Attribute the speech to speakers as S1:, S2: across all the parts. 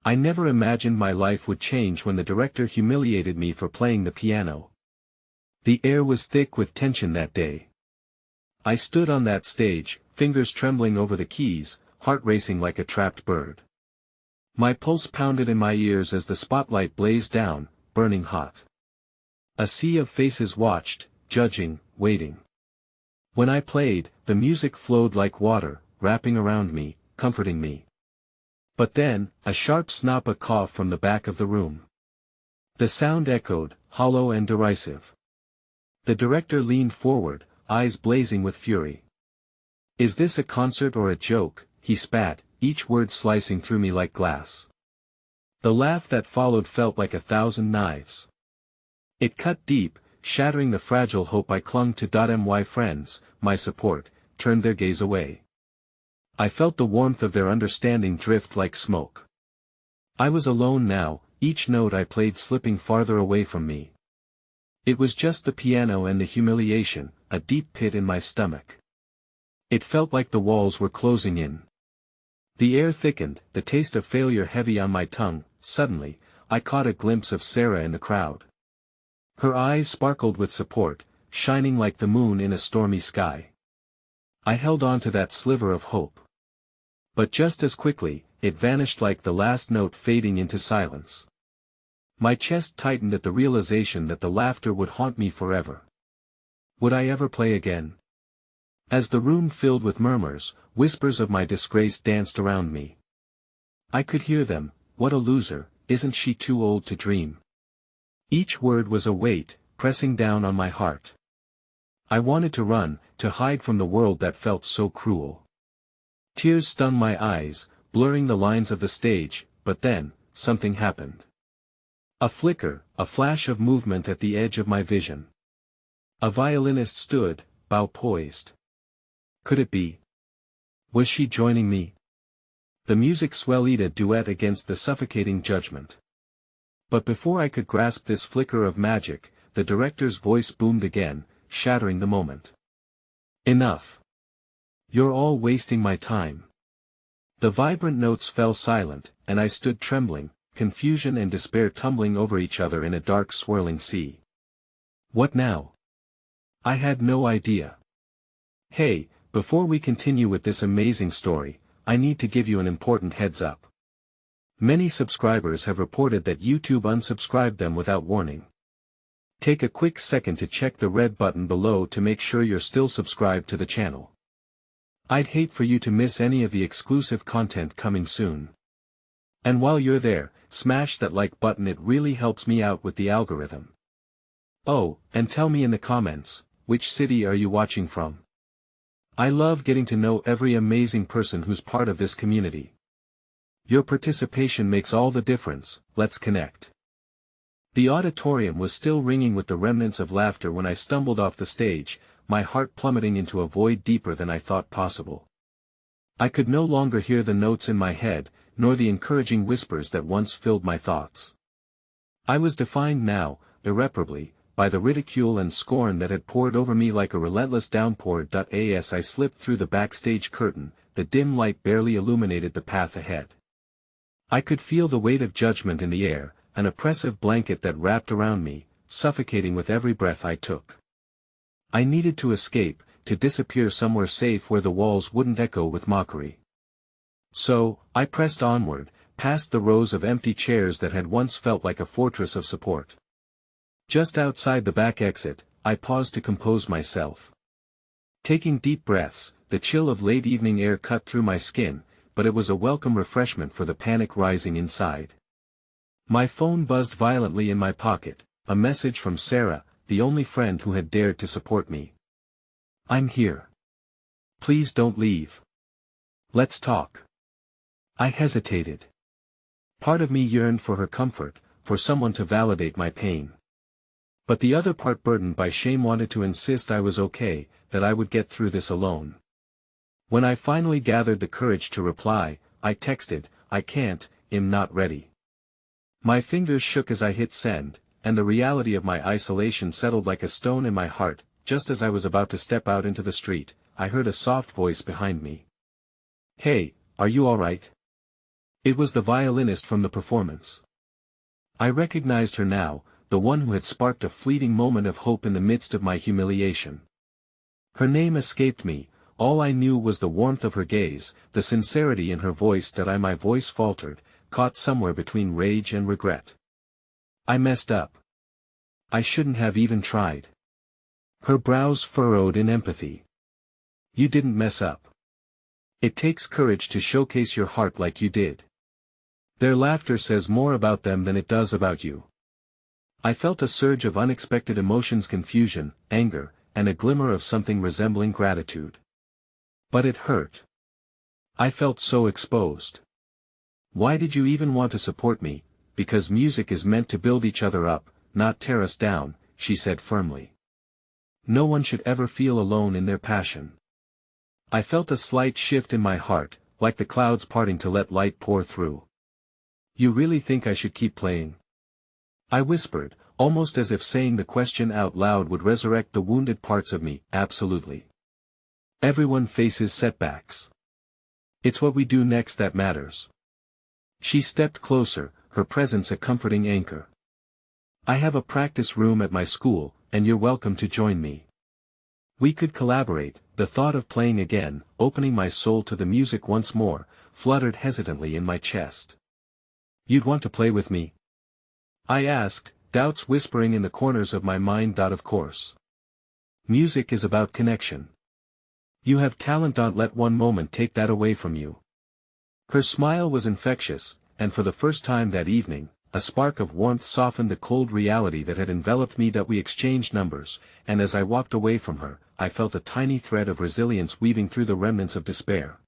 S1: I never imagined my life would change when the director humiliated me for playing the piano. The air was thick with tension that day. I stood on that stage, fingers trembling over the keys, heart racing like a trapped bird. My pulse pounded in my ears as the spotlight blazed down, burning hot. A sea of faces watched, judging, waiting. When I played, the music flowed like water, wrapping around me, comforting me. But then, a sharp snap, a cough from the back of the room. The sound echoed, hollow and derisive. The director leaned forward, eyes blazing with fury. "Is this a concert or a joke?" he spat, each word slicing through me like glass. The laugh that followed felt like 1,000 knives. It cut deep, shattering the fragile hope I clung to. My friends, my support, turned their gaze away. I felt the warmth of their understanding drift like smoke. I was alone now, each note I played slipping farther away from me. It was just the piano and the humiliation, a deep pit in my stomach. It felt like the walls were closing in. The air thickened, the taste of failure heavy on my tongue. Suddenly, I caught a glimpse of Sarah in the crowd. Her eyes sparkled with support, shining like the moon in a stormy sky. I held on to that sliver of hope. But just as quickly, it vanished like the last note fading into silence. My chest tightened at the realization that the laughter would haunt me forever. Would I ever play again? As the room filled with murmurs, whispers of my disgrace danced around me. I could hear them. "What a loser, isn't she too old to dream?" Each word was a weight, pressing down on my heart. I wanted to run, to hide from the world that felt so cruel. Tears stung my eyes, blurring the lines of the stage, but then, something happened. A flicker, a flash of movement at the edge of my vision. A violinist stood, bow poised. Could it be? Was she joining me? The music swelled, a duet against the suffocating judgment. But before I could grasp this flicker of magic, the director's voice boomed again, shattering the moment. "Enough. You're all wasting my time." The vibrant notes fell silent, and I stood trembling, confusion and despair tumbling over each other in a dark swirling sea. What now? I had no idea. Hey, before we continue with this amazing story, I need to give you an important heads up. Many subscribers have reported that YouTube unsubscribed them without warning. Take a quick second to check the red button below to make sure you're still subscribed to the channel. I'd hate for you to miss any of the exclusive content coming soon. And while you're there, smash that like button, it really helps me out with the algorithm. Oh, and tell me in the comments, which city are you watching from? I love getting to know every amazing person who's part of this community. Your participation makes all the difference. Let's connect. The auditorium was still ringing with the remnants of laughter when I stumbled off the stage, my heart plummeting into a void deeper than I thought possible. I could no longer hear the notes in my head, nor the encouraging whispers that once filled my thoughts. I was defined now, irreparably, by the ridicule and scorn that had poured over me like a relentless downpour. As I slipped through the backstage curtain, the dim light barely illuminated the path ahead. I could feel the weight of judgment in the air, an oppressive blanket that wrapped around me, suffocating with every breath I took. I needed to escape, to disappear somewhere safe where the walls wouldn't echo with mockery. So, I pressed onward, past the rows of empty chairs that had once felt like a fortress of support. Just outside the back exit, I paused to compose myself. Taking deep breaths, the chill of late evening air cut through my skin, but it was a welcome refreshment for the panic rising inside. My phone buzzed violently in my pocket, a message from Sarah, the only friend who had dared to support me. "I'm here. Please don't leave. Let's talk." I hesitated. Part of me yearned for her comfort, for someone to validate my pain. But the other part, burdened by shame, wanted to insist I was okay, that I would get through this alone. When I finally gathered the courage to reply, I texted, "I can't, I'm not ready." My fingers shook as I hit send, and the reality of my isolation settled like a stone in my heart. Just as I was about to step out into the street, I heard a soft voice behind me. "Hey, are you alright? It was the violinist from the performance. I recognized her now, the one who had sparked a fleeting moment of hope in the midst of my humiliation. Her name escaped me, all I knew was the warmth of her gaze, the sincerity in her voice that my voice faltered, caught somewhere between rage and regret. I messed up. I shouldn't have even tried. Her brows furrowed in empathy. You didn't mess up. It takes courage to showcase your heart like you did. Their laughter says more about them than it does about you. I felt a surge of unexpected emotions, confusion, anger, and a glimmer of something resembling gratitude. But it hurt. I felt so exposed. Why did you even want to support me? Because music is meant to build each other up, not tear us down, she said firmly. No one should ever feel alone in their passion. I felt a slight shift in my heart, like the clouds parting to let light pour through. You really think I should keep playing? I whispered, almost as if saying the question out loud would resurrect the wounded parts of me. Absolutely. Everyone faces setbacks. It's what we do next that matters. She stepped closer, her presence a comforting anchor. I have a practice room at my school, and you're welcome to join me. We could collaborate. The thought of playing again, opening my soul to the music once more, fluttered hesitantly in my chest. You'd want to play with me? I asked, doubts whispering in the corners of my mind. Of course. Music is about connection. You have talent. Don't let one moment take that away from you. Her smile was infectious, and for the first time that evening, a spark of warmth softened the cold reality that had enveloped me. We exchanged numbers, and as I walked away from her, I felt a tiny thread of resilience weaving through the remnants of despair.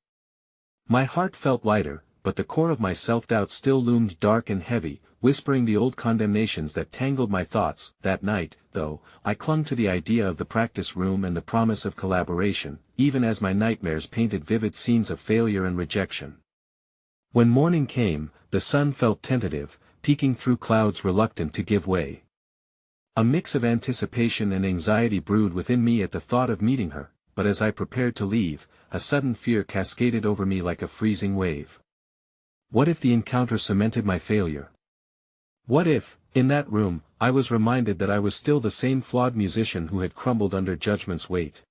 S1: My heart felt lighter, but the core of my self-doubt still loomed dark and heavy, whispering the old condemnations that tangled my thoughts. That night, though, I clung to the idea of the practice room and the promise of collaboration, even as my nightmares painted vivid scenes of failure and rejection. When morning came, the sun felt tentative, peeking through clouds reluctant to give way. A mix of anticipation and anxiety brewed within me at the thought of meeting her, but as I prepared to leave, a sudden fear cascaded over me like a freezing wave. What if the encounter cemented my failure? What if, in that room, I was reminded that I was still the same flawed musician who had crumbled under judgment's weight?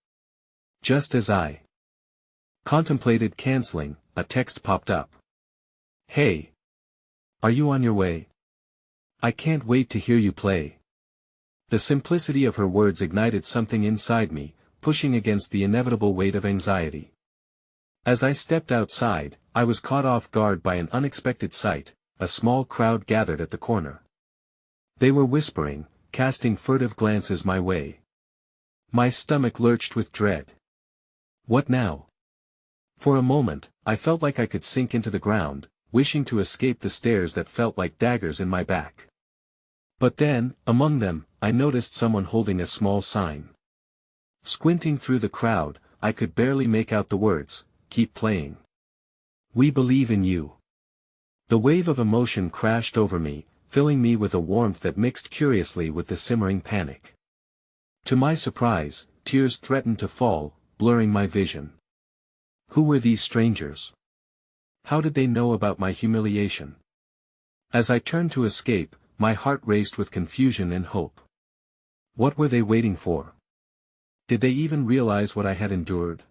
S1: Just as I contemplated canceling, a text popped up. Hey! Are you on your way? I can't wait to hear you play. The simplicity of her words ignited something inside me, pushing against the inevitable weight of anxiety. As I stepped outside, I was caught off guard by an unexpected sight. A small crowd gathered at the corner. They were whispering, casting furtive glances my way. My stomach lurched with dread. What now? For a moment, I felt like I could sink into the ground, wishing to escape the stares that felt like daggers in my back. But then, among them, I noticed someone holding a small sign. Squinting through the crowd, I could barely make out the words, "Keep playing. We believe in you." The wave of emotion crashed over me, filling me with a warmth that mixed curiously with the simmering panic. To my surprise, tears threatened to fall, blurring my vision. Who were these strangers? How did they know about my humiliation? As I turned to escape, my heart raced with confusion and hope. What were they waiting for? Did they even realize what I had endured?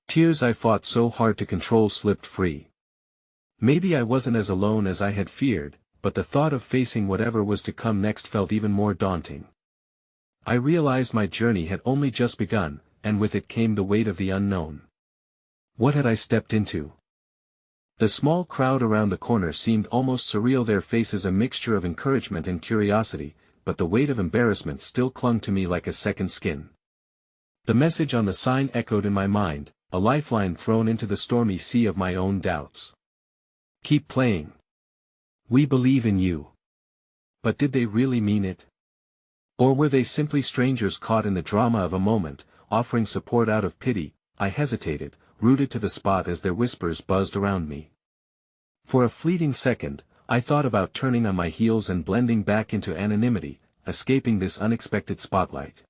S1: Tears I fought so hard to control slipped free. Maybe I wasn't as alone as I had feared, but the thought of facing whatever was to come next felt even more daunting. I realized my journey had only just begun, and with it came the weight of the unknown. What had I stepped into? The small crowd around the corner seemed almost surreal, their faces a mixture of encouragement and curiosity, but the weight of embarrassment still clung to me like a second skin. The message on the sign echoed in my mind, a lifeline thrown into the stormy sea of my own doubts. Keep playing. We believe in you. But did they really mean it? Or were they simply strangers caught in the drama of a moment, offering support out of pity? I hesitated, rooted to the spot as their whispers buzzed around me. For a fleeting second, I thought about turning on my heels and blending back into anonymity, escaping this unexpected spotlight.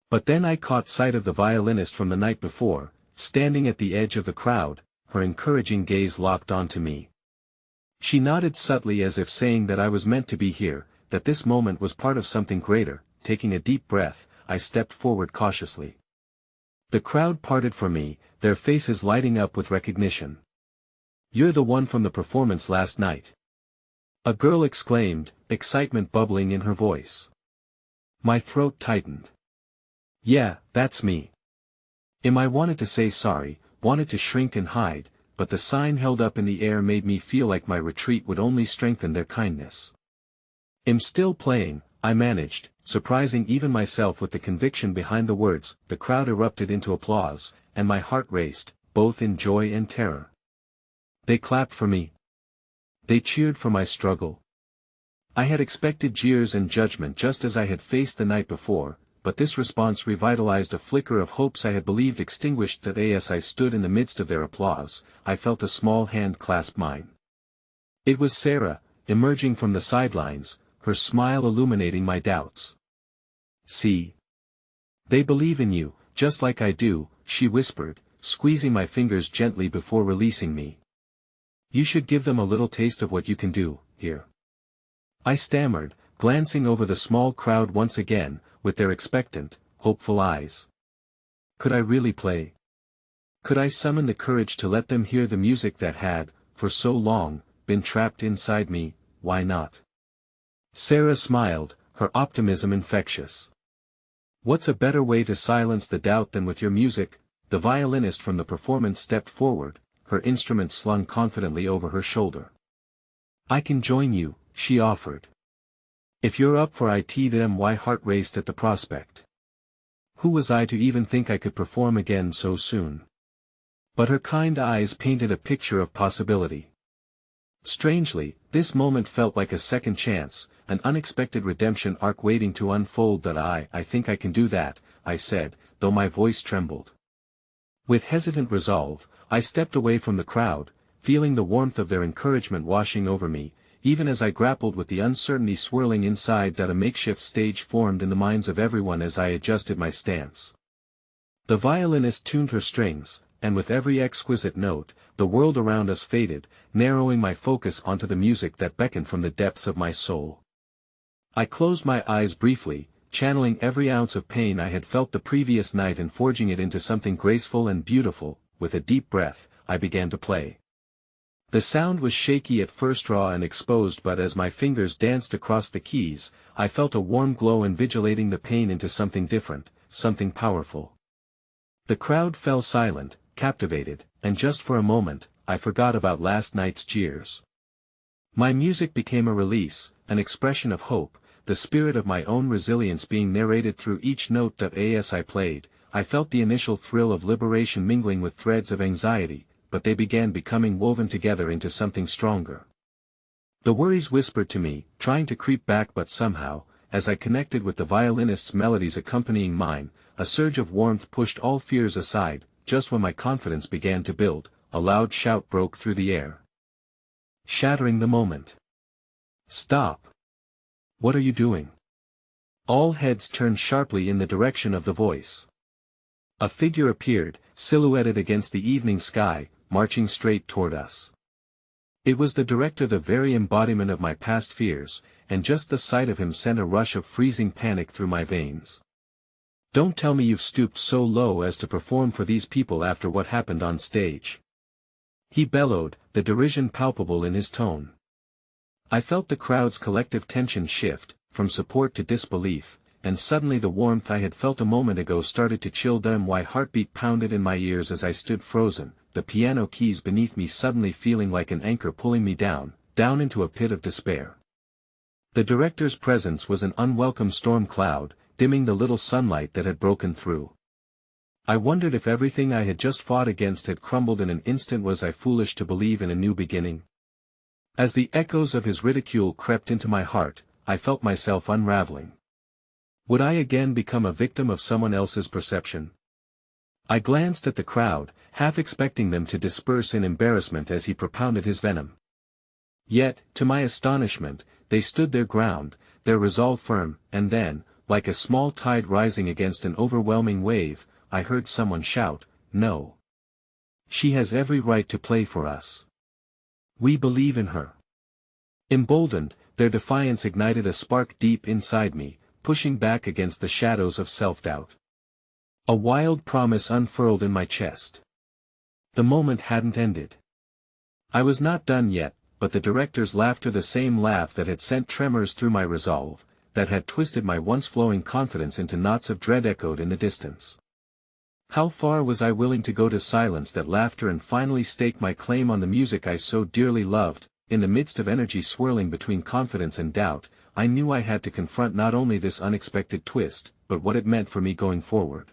S1: But then I caught sight of the violinist from the night before, standing at the edge of the crowd, her encouraging gaze locked onto me. She nodded subtly as if saying that I was meant to be here, that this moment was part of something greater. Taking a deep breath, I stepped forward cautiously. The crowd parted for me, their faces lighting up with recognition. "You're the one from the performance last night," a girl exclaimed, excitement bubbling in her voice. My throat tightened. "Yeah, that's me." I wanted to say sorry, wanted to shrink and hide, but the sign held up in the air made me feel like my retreat would only strengthen their kindness. "I'm still playing," I managed, surprising even myself with the conviction behind the words. The crowd erupted into applause, and my heart raced, both in joy and terror. They clapped for me. They cheered for my struggle. I had expected jeers and judgment just as I had faced the night before, but this response revitalized a flicker of hopes I had believed extinguished. That as I stood in the midst of their applause, I felt a small hand clasp mine. It was Sarah, emerging from the sidelines, her smile illuminating my doubts. "See? They believe in you, just like I do," she whispered, squeezing my fingers gently before releasing me. "You should give them a little taste of what you can do, here." I stammered, glancing over the small crowd once again, with their expectant, hopeful eyes. Could I really play? Could I summon the courage to let them hear the music that had, for so long, been trapped inside me? Why not? Sarah smiled, her optimism infectious. "What's a better way to silence the doubt than with your music?" The violinist from the performance stepped forward, her instrument slung confidently over her shoulder. "I can join you," she offered. "If you're up for it." Then my heart raced at the prospect. Who was I to even think I could perform again so soon? But her kind eyes painted a picture of possibility. Strangely, this moment felt like a second chance, an unexpected redemption arc waiting to unfold. I think I can do that," I said, though my voice trembled. With hesitant resolve, I stepped away from the crowd, feeling the warmth of their encouragement washing over me, even as I grappled with the uncertainty swirling inside. That a makeshift stage formed in the minds of everyone as I adjusted my stance. The violinist tuned her strings, and with every exquisite note, the world around us faded, narrowing my focus onto the music that beckoned from the depths of my soul. I closed my eyes briefly, channeling every ounce of pain I had felt the previous night and forging it into something graceful and beautiful. With a deep breath, I began to play. The sound was shaky at first, raw and exposed, but as my fingers danced across the keys, I felt a warm glow invigilating the pain into something different, something powerful. The crowd fell silent, captivated, and just for a moment, I forgot about last night's jeers. My music became a release, an expression of hope, the spirit of my own resilience being narrated through each note. As I played, I felt the initial thrill of liberation mingling with threads of anxiety, but they began becoming woven together into something stronger. The worries whispered to me, trying to creep back, but somehow, as I connected with the violinist's melodies accompanying mine, a surge of warmth pushed all fears aside. Just when my confidence began to build, a loud shout broke through the air, shattering the moment. "Stop! What are you doing?" All heads turned sharply in the direction of the voice. A figure appeared, silhouetted against the evening sky, marching straight toward us. It was the director, the very embodiment of my past fears, and just the sight of him sent a rush of freezing panic through my veins. "Don't tell me you've stooped so low as to perform for these people after what happened on stage," he bellowed, the derision palpable in his tone. I felt the crowd's collective tension shift, from support to disbelief, and suddenly the warmth I had felt a moment ago started to chill. My heartbeat pounded in my ears as I stood frozen, the piano keys beneath me suddenly feeling like an anchor pulling me down into a pit of despair. The director's presence was an unwelcome storm cloud, dimming the little sunlight that had broken through. I wondered if everything I had just fought against had crumbled in an instant. Was I foolish to believe in a new beginning? As the echoes of his ridicule crept into my heart, I felt myself unraveling. Would I again become a victim of someone else's perception? I glanced at the crowd, half expecting them to disperse in embarrassment as he propounded his venom. Yet, to my astonishment, they stood their ground, their resolve firm, and then, like a small tide rising against an overwhelming wave, I heard someone shout, "No. She has every right to play for us. We believe in her." Emboldened, their defiance ignited a spark deep inside me, pushing back against the shadows of self-doubt. A wild promise unfurled in my chest. The moment hadn't ended. I was not done yet, but the director's laughter, the same laugh that had sent tremors through my resolve, that had twisted my once flowing confidence into knots of dread, echoed in the distance. How far was I willing to go to silence that laughter and finally stake my claim on the music I so dearly loved? In the midst of energy swirling between confidence and doubt, I knew I had to confront not only this unexpected twist, but what it meant for me going forward.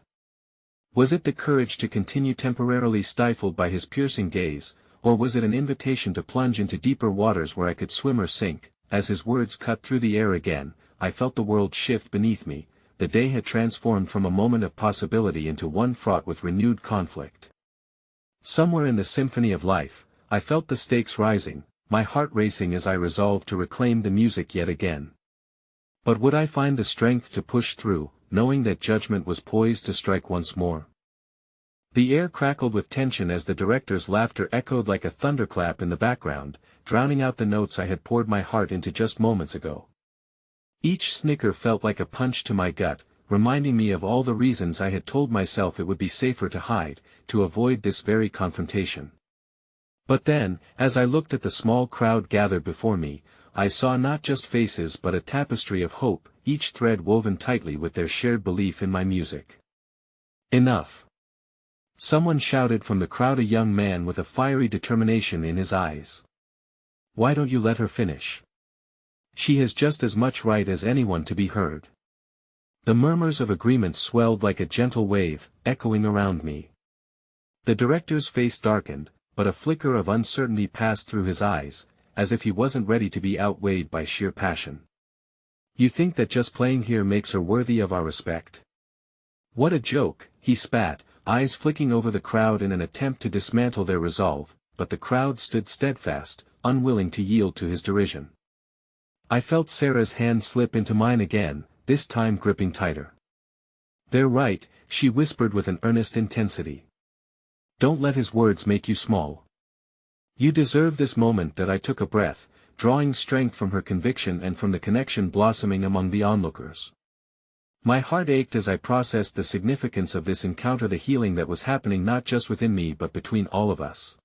S1: Was it the courage to continue temporarily stifled by his piercing gaze, or was it an invitation to plunge into deeper waters where I could swim or sink? As his words cut through the air again, I felt the world shift beneath me. The day had transformed from a moment of possibility into one fraught with renewed conflict. Somewhere in the symphony of life, I felt the stakes rising, my heart racing as I resolved to reclaim the music yet again. But would I find the strength to push through, knowing that judgment was poised to strike once more? The air crackled with tension as the director's laughter echoed like a thunderclap in the background, drowning out the notes I had poured my heart into just moments ago. Each snicker felt like a punch to my gut, reminding me of all the reasons I had told myself it would be safer to hide, to avoid this very confrontation. But then, as I looked at the small crowd gathered before me, I saw not just faces but a tapestry of hope, each thread woven tightly with their shared belief in my music. Enough! Someone shouted from the crowd, a young man with a fiery determination in his eyes. Why don't you let her finish? She has just as much right as anyone to be heard. The murmurs of agreement swelled like a gentle wave, echoing around me. The director's face darkened, but a flicker of uncertainty passed through his eyes, as if he wasn't ready to be outweighed by sheer passion. You think that just playing here makes her worthy of our respect? What a joke, he spat, eyes flicking over the crowd in an attempt to dismantle their resolve, but the crowd stood steadfast, unwilling to yield to his derision. I felt Sarah's hand slip into mine again, this time gripping tighter. They're right, she whispered with an earnest intensity. Don't let his words make you small. You deserve this moment. That I took a breath, drawing strength from her conviction and from the connection blossoming among the onlookers. My heart ached as I processed the significance of this encounter, the healing that was happening not just within me but between all of us.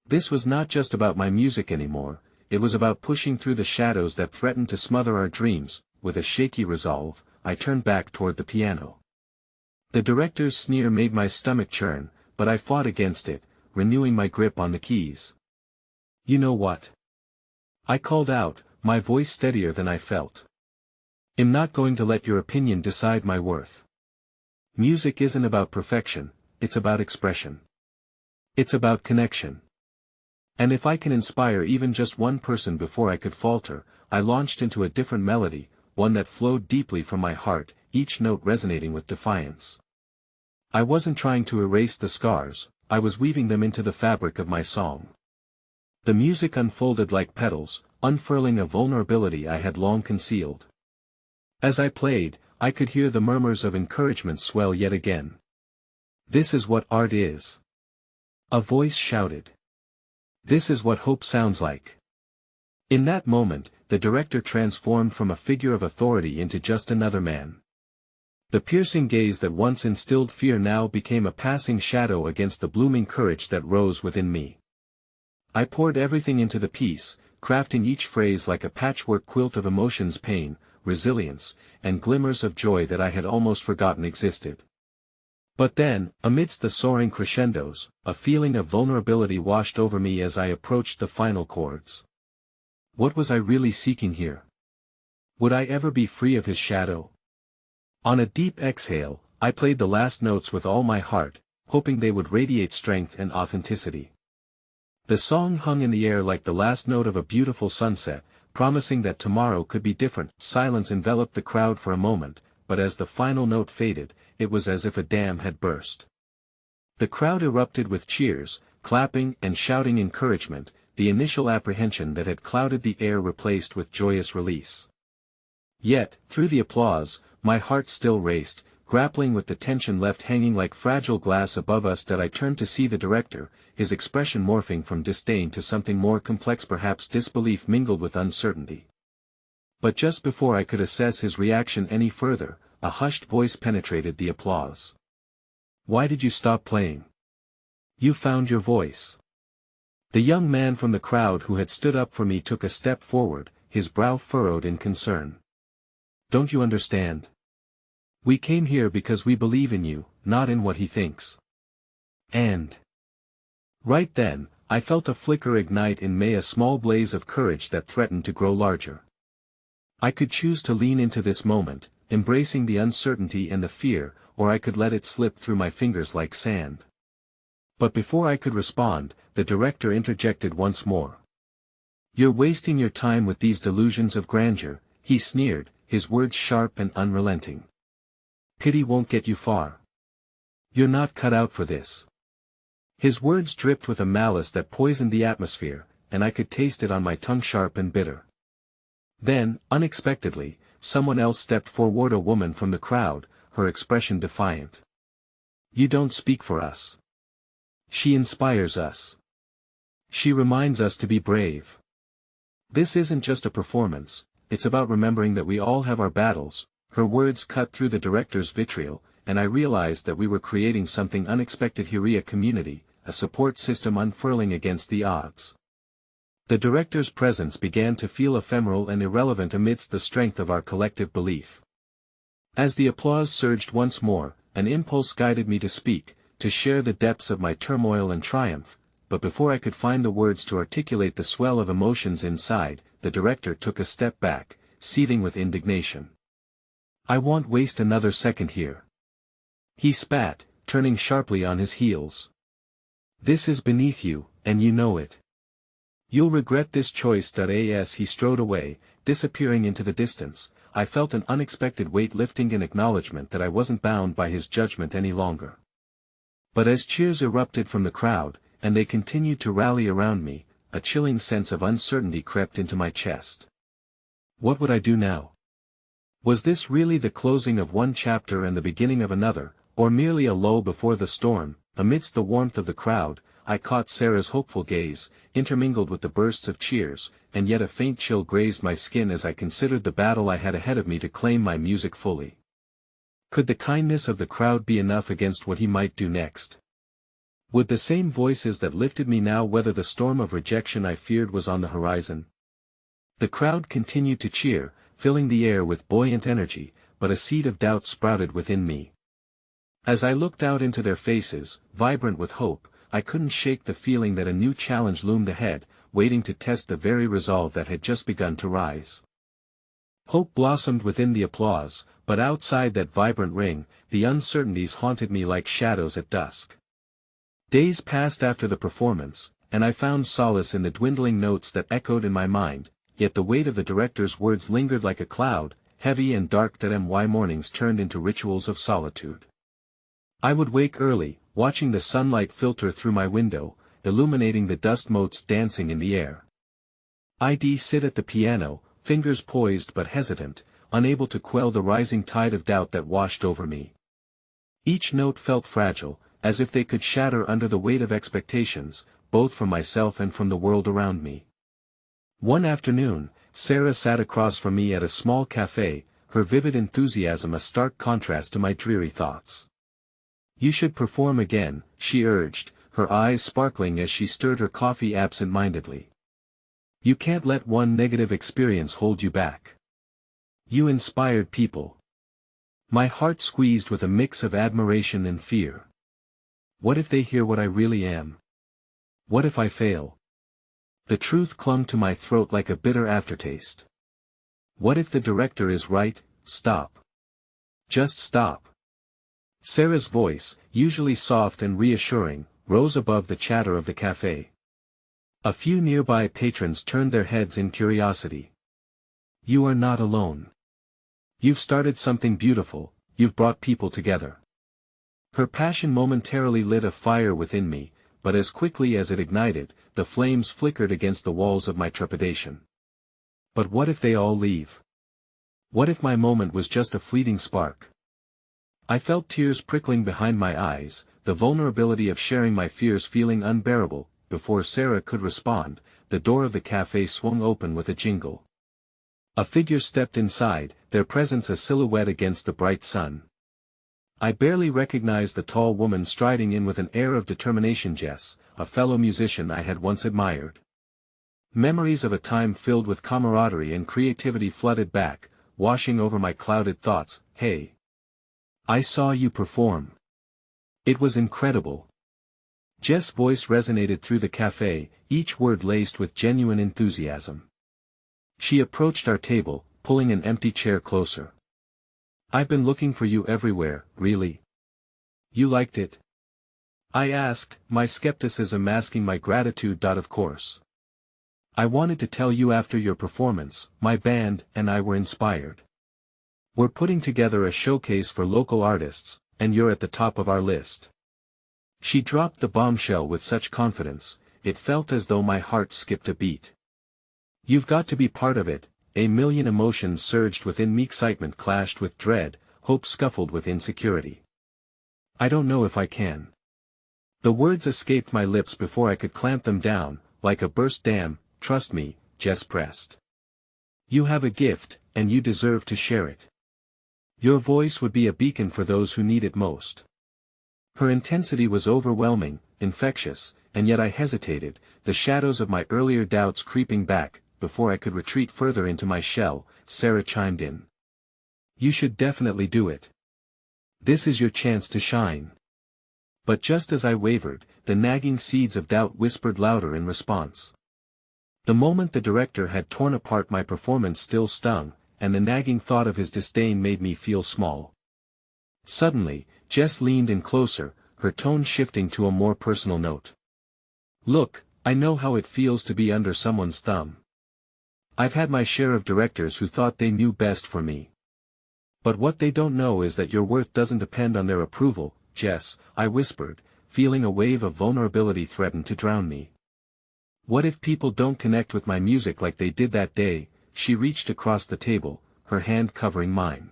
S1: This was not just about my music anymore. It was about pushing through the shadows that threatened to smother our dreams. With a shaky resolve, I turned back toward the piano. The director's sneer made my stomach churn, but I fought against it, renewing my grip on the keys. You know what? I called out, my voice steadier than I felt. I'm not going to let your opinion decide my worth. Music isn't about perfection, it's about expression. It's about connection. And if I can inspire even just one person before I could falter, I launched into a different melody, one that flowed deeply from my heart, each note resonating with defiance. I wasn't trying to erase the scars, I was weaving them into the fabric of my song. The music unfolded like petals, unfurling a vulnerability I had long concealed. As I played, I could hear the murmurs of encouragement swell yet again. This is what art is. A voice shouted. This is what hope sounds like. In that moment, the director transformed from a figure of authority into just another man. The piercing gaze that once instilled fear now became a passing shadow against the blooming courage that rose within me. I poured everything into the piece, crafting each phrase like a patchwork quilt of emotions, pain, resilience, and glimmers of joy that I had almost forgotten existed. But then, amidst the soaring crescendos, a feeling of vulnerability washed over me as I approached the final chords. What was I really seeking here? Would I ever be free of his shadow? On a deep exhale, I played the last notes with all my heart, hoping they would radiate strength and authenticity. The song hung in the air like the last note of a beautiful sunset, promising that tomorrow could be different. Silence enveloped the crowd for a moment, but as the final note faded, it was as if a dam had burst. The crowd erupted with cheers, clapping and shouting encouragement, the initial apprehension that had clouded the air replaced with joyous release. Yet, through the applause, my heart still raced, grappling with the tension left hanging like fragile glass above us. That I turned to see the director, his expression morphing from disdain to something more complex, perhaps disbelief mingled with uncertainty. But just before I could assess his reaction any further, a hushed voice penetrated the applause. "Why did you stop playing? You found your voice." The young man from the crowd who had stood up for me took a step forward, his brow furrowed in concern. "Don't you understand? We came here because we believe in you, not in what he thinks." And right then, I felt a flicker ignite in me, a small blaze of courage that threatened to grow larger. I could choose to lean into this moment, embracing the uncertainty and the fear, or I could let it slip through my fingers like sand. But before I could respond, the director interjected once more. "You're wasting your time with these delusions of grandeur," he sneered, his words sharp and unrelenting. "Pity won't get you far. You're not cut out for this." His words dripped with a malice that poisoned the atmosphere, and I could taste it on my tongue, sharp and bitter. Then, unexpectedly, someone else stepped forward, a woman from the crowd, her expression defiant. "You don't speak for us. She inspires us. She reminds us to be brave. This isn't just a performance, it's about remembering that we all have our battles." Her words cut through the director's vitriol, and I realized that we were creating something unexpected here, a community, a support system unfurling against the odds. The director's presence began to feel ephemeral and irrelevant amidst the strength of our collective belief. As the applause surged once more, an impulse guided me to speak, to share the depths of my turmoil and triumph, but before I could find the words to articulate the swell of emotions inside, the director took a step back, seething with indignation. "I won't waste another second here," he spat, turning sharply on his heels. "This is beneath you, and you know it. You'll regret this choice." As he strode away, disappearing into the distance, I felt an unexpected weight lifting in acknowledgement that I wasn't bound by his judgment any longer. But as cheers erupted from the crowd, and they continued to rally around me, a chilling sense of uncertainty crept into my chest. What would I do now? Was this really the closing of one chapter and the beginning of another, or merely a lull before the storm? Amidst the warmth of the crowd, I caught Sarah's hopeful gaze, intermingled with the bursts of cheers, and yet a faint chill grazed my skin as I considered the battle I had ahead of me to claim my music fully. Could the kindness of the crowd be enough against what he might do next? Would the same voices that lifted me now weather the storm of rejection I feared was on the horizon? The crowd continued to cheer, filling the air with buoyant energy, but a seed of doubt sprouted within me. As I looked out into their faces, vibrant with hope, I couldn't shake the feeling that a new challenge loomed ahead, waiting to test the very resolve that had just begun to rise. Hope blossomed within the applause, but outside that vibrant ring, the uncertainties haunted me like shadows at dusk. Days passed after the performance, and I found solace in the dwindling notes that echoed in my mind, yet the weight of the director's words lingered like a cloud, heavy and dark. My mornings turned into rituals of solitude. I would wake early, watching the sunlight filter through my window, illuminating the dust motes dancing in the air. I'd sit at the piano, fingers poised but hesitant, unable to quell the rising tide of doubt that washed over me. Each note felt fragile, as if they could shatter under the weight of expectations, both from myself and from the world around me. One afternoon, Sarah sat across from me at a small cafe, her vivid enthusiasm a stark contrast to my dreary thoughts. "You should perform again," she urged, her eyes sparkling as she stirred her coffee absent-mindedly. "You can't let one negative experience hold you back. You inspired people." My heart squeezed with a mix of admiration and fear. What if they hear what I really am? What if I fail? The truth clung to my throat like a bitter aftertaste. What if the director is right? Stop. Just stop. Sarah's voice, usually soft and reassuring, rose above the chatter of the cafe. A few nearby patrons turned their heads in curiosity. "You are not alone. You've started something beautiful, you've brought people together." Her passion momentarily lit a fire within me, but as quickly as it ignited, the flames flickered against the walls of my trepidation. But what if they all leave? What if my moment was just a fleeting spark? I felt tears prickling behind my eyes, the vulnerability of sharing my fears feeling unbearable. Before Sarah could respond, the door of the cafe swung open with a jingle. A figure stepped inside, their presence a silhouette against the bright sun. I barely recognized the tall woman striding in with an air of determination. Jess, a fellow musician I had once admired. Memories of a time filled with camaraderie and creativity flooded back, washing over my clouded thoughts. Hey! I saw you perform. It was incredible. Jess' voice resonated through the cafe, each word laced with genuine enthusiasm. She approached our table, pulling an empty chair closer. I've been looking for you everywhere, really. You liked it? I asked, my skepticism masking my gratitude. Of course. I wanted to tell you after your performance, my band and I were inspired. We're putting together a showcase for local artists, and you're at the top of our list. She dropped the bombshell with such confidence, it felt as though my heart skipped a beat. You've got to be part of it. A million emotions surged within me. Excitement clashed with dread, hope scuffled with insecurity. I don't know if I can. The words escaped my lips before I could clamp them down, like a burst dam. Trust me, Jess pressed. You have a gift, and you deserve to share it. Your voice would be a beacon for those who need it most. Her intensity was overwhelming, infectious, and yet I hesitated, the shadows of my earlier doubts creeping back. Before I could retreat further into my shell, Sarah chimed in. You should definitely do it. This is your chance to shine. But just as I wavered, the nagging seeds of doubt whispered louder in response. The moment the director had torn apart my performance still stung, and the nagging thought of his disdain made me feel small. Suddenly, Jess leaned in closer, her tone shifting to a more personal note. Look, I know how it feels to be under someone's thumb. I've had my share of directors who thought they knew best for me. But what they don't know is that your worth doesn't depend on their approval. Jess, I whispered, feeling a wave of vulnerability threaten to drown me. What if people don't connect with my music like they did that day? She reached across the table, her hand covering mine.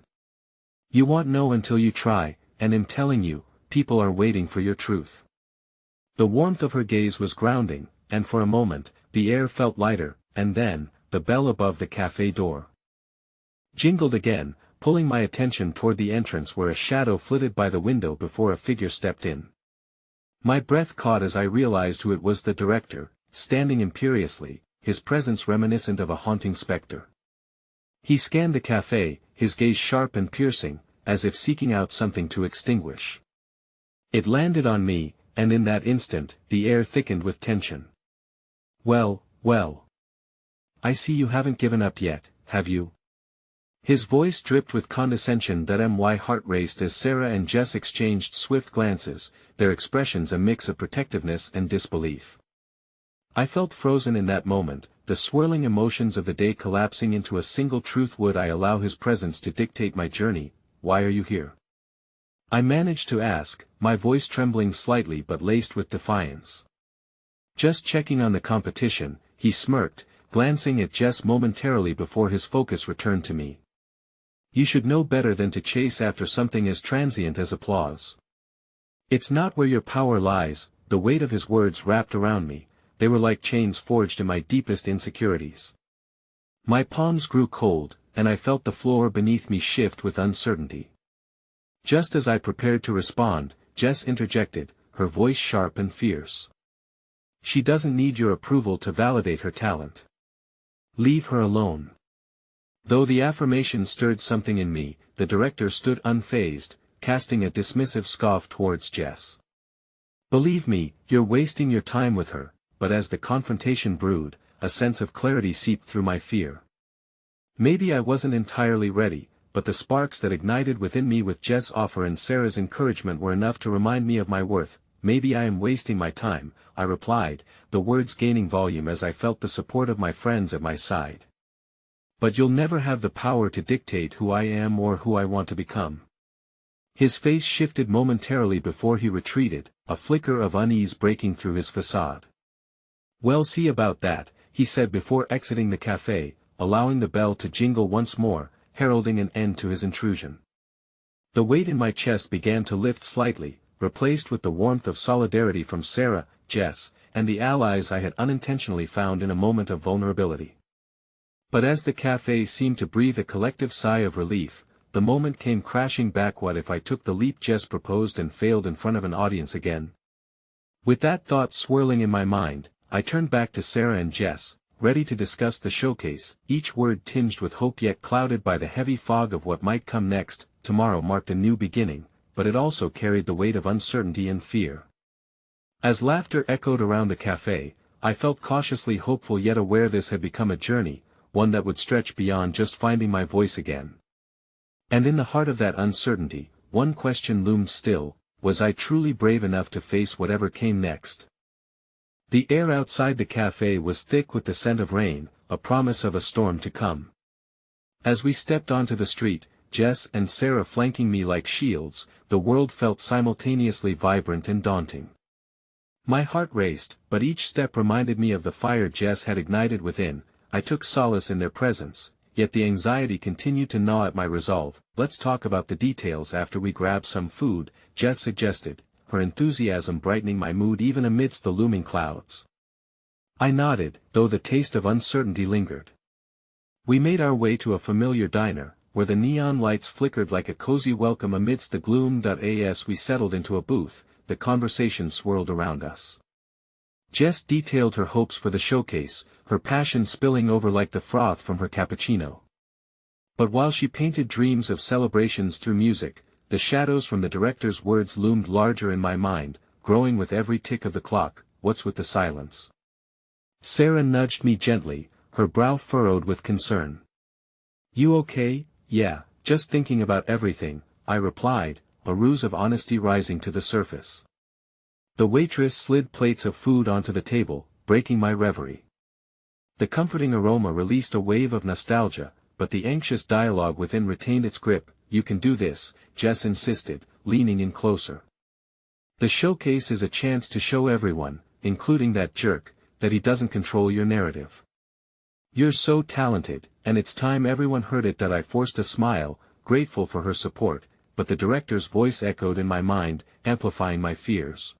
S1: You won't know until you try, and I'm telling you, people are waiting for your truth. The warmth of her gaze was grounding, and for a moment, the air felt lighter, and then, the bell above the cafe door jingled again, pulling my attention toward the entrance where a shadow flitted by the window before a figure stepped in. My breath caught as I realized who it was, the director, standing imperiously, his presence reminiscent of a haunting specter. He scanned the cafe, his gaze sharp and piercing, as if seeking out something to extinguish. It landed on me, and in that instant, the air thickened with tension. Well, well. I see you haven't given up yet, have you? His voice dripped with condescension. My heart raced as Sarah and Jess exchanged swift glances, their expressions a mix of protectiveness and disbelief. I felt frozen in that moment, the swirling emotions of the day collapsing into a single truth. Would I allow his presence to dictate my journey? Why are you here? I managed to ask, my voice trembling slightly but laced with defiance. Just checking on the competition, he smirked, glancing at Jess momentarily before his focus returned to me. You should know better than to chase after something as transient as applause. It's not where your power lies. The weight of his words wrapped around me, they were like chains forged in my deepest insecurities. My palms grew cold, and I felt the floor beneath me shift with uncertainty. Just as I prepared to respond, Jess interjected, her voice sharp and fierce. She doesn't need your approval to validate her talent. Leave her alone. Though the affirmation stirred something in me, the director stood unfazed, casting a dismissive scoff towards Jess. Believe me, you're wasting your time with her. But as the confrontation brewed, a sense of clarity seeped through my fear. Maybe I wasn't entirely ready, but the sparks that ignited within me with Jess' offer and Sarah's encouragement were enough to remind me of my worth. Maybe I am wasting my time, I replied, the words gaining volume as I felt the support of my friends at my side. But you'll never have the power to dictate who I am or who I want to become. His face shifted momentarily before he retreated, a flicker of unease breaking through his facade. Well, see about that, he said before exiting the cafe, allowing the bell to jingle once more, heralding an end to his intrusion. The weight in my chest began to lift slightly, replaced with the warmth of solidarity from Sarah, Jess, and the allies I had unintentionally found in a moment of vulnerability. But as the cafe seemed to breathe a collective sigh of relief, the moment came crashing back. What if I took the leap Jess proposed and failed in front of an audience again? With that thought swirling in my mind, I turned back to Sarah and Jess, ready to discuss the showcase, each word tinged with hope yet clouded by the heavy fog of what might come next. Tomorrow marked a new beginning, but it also carried the weight of uncertainty and fear. As laughter echoed around the cafe, I felt cautiously hopeful yet aware this had become a journey, one that would stretch beyond just finding my voice again. And in the heart of that uncertainty, one question loomed still: was I truly brave enough to face whatever came next? The air outside the cafe was thick with the scent of rain, a promise of a storm to come. As we stepped onto the street, Jess and Sarah flanking me like shields, the world felt simultaneously vibrant and daunting. My heart raced, but each step reminded me of the fire Jess had ignited within. I took solace in their presence, yet the anxiety continued to gnaw at my resolve. Let's talk about the details after we grab some food, Jess suggested, her enthusiasm brightening my mood even amidst the looming clouds. I nodded, though the taste of uncertainty lingered. We made our way to a familiar diner, where the neon lights flickered like a cozy welcome amidst the gloom. As we settled into a booth, the conversation swirled around us. Jess detailed her hopes for the showcase, her passion spilling over like the froth from her cappuccino. But while she painted dreams of celebrations through music, the shadows from the director's words loomed larger in my mind, growing with every tick of the clock. What's with the silence? Sarah nudged me gently, her brow furrowed with concern. You okay? Yeah, just thinking about everything, I replied, a ruse of honesty rising to the surface. The waitress slid plates of food onto the table, breaking my reverie. The comforting aroma released a wave of nostalgia, but the anxious dialogue within retained its grip. You can do this, Jess insisted, leaning in closer. The showcase is a chance to show everyone, including that jerk, that he doesn't control your narrative. You're so talented, and it's time everyone heard it. That I forced a smile, grateful for her support, but the director's voice echoed in my mind, amplifying my fears.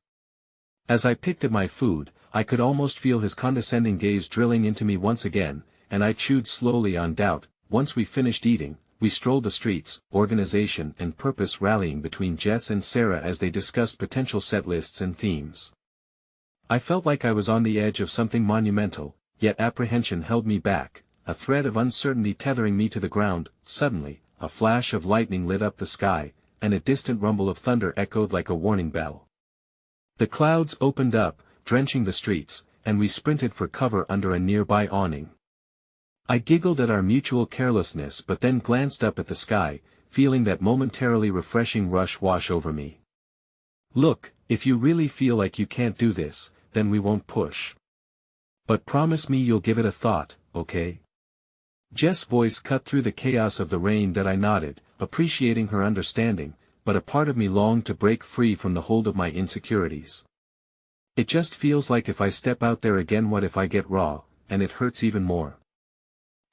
S1: As I picked at my food, I could almost feel his condescending gaze drilling into me once again, and I chewed slowly on doubt. Once we finished eating, we strolled the streets, organization and purpose rallying between Jess and Sarah as they discussed potential set lists and themes. I felt like I was on the edge of something monumental, yet apprehension held me back, a thread of uncertainty tethering me to the ground. Suddenly, a flash of lightning lit up the sky, and a distant rumble of thunder echoed like a warning bell. The clouds opened up, drenching the streets, and we sprinted for cover under a nearby awning. I giggled at our mutual carelessness but then glanced up at the sky, feeling that momentarily refreshing rush wash over me. Look, if you really feel like you can't do this, then we won't push. But promise me you'll give it a thought, okay? Jess' voice cut through the chaos of the rain. I nodded, appreciating her understanding, but a part of me longed to break free from the hold of my insecurities. It just feels like if I step out there again, what if I get raw, and it hurts even more?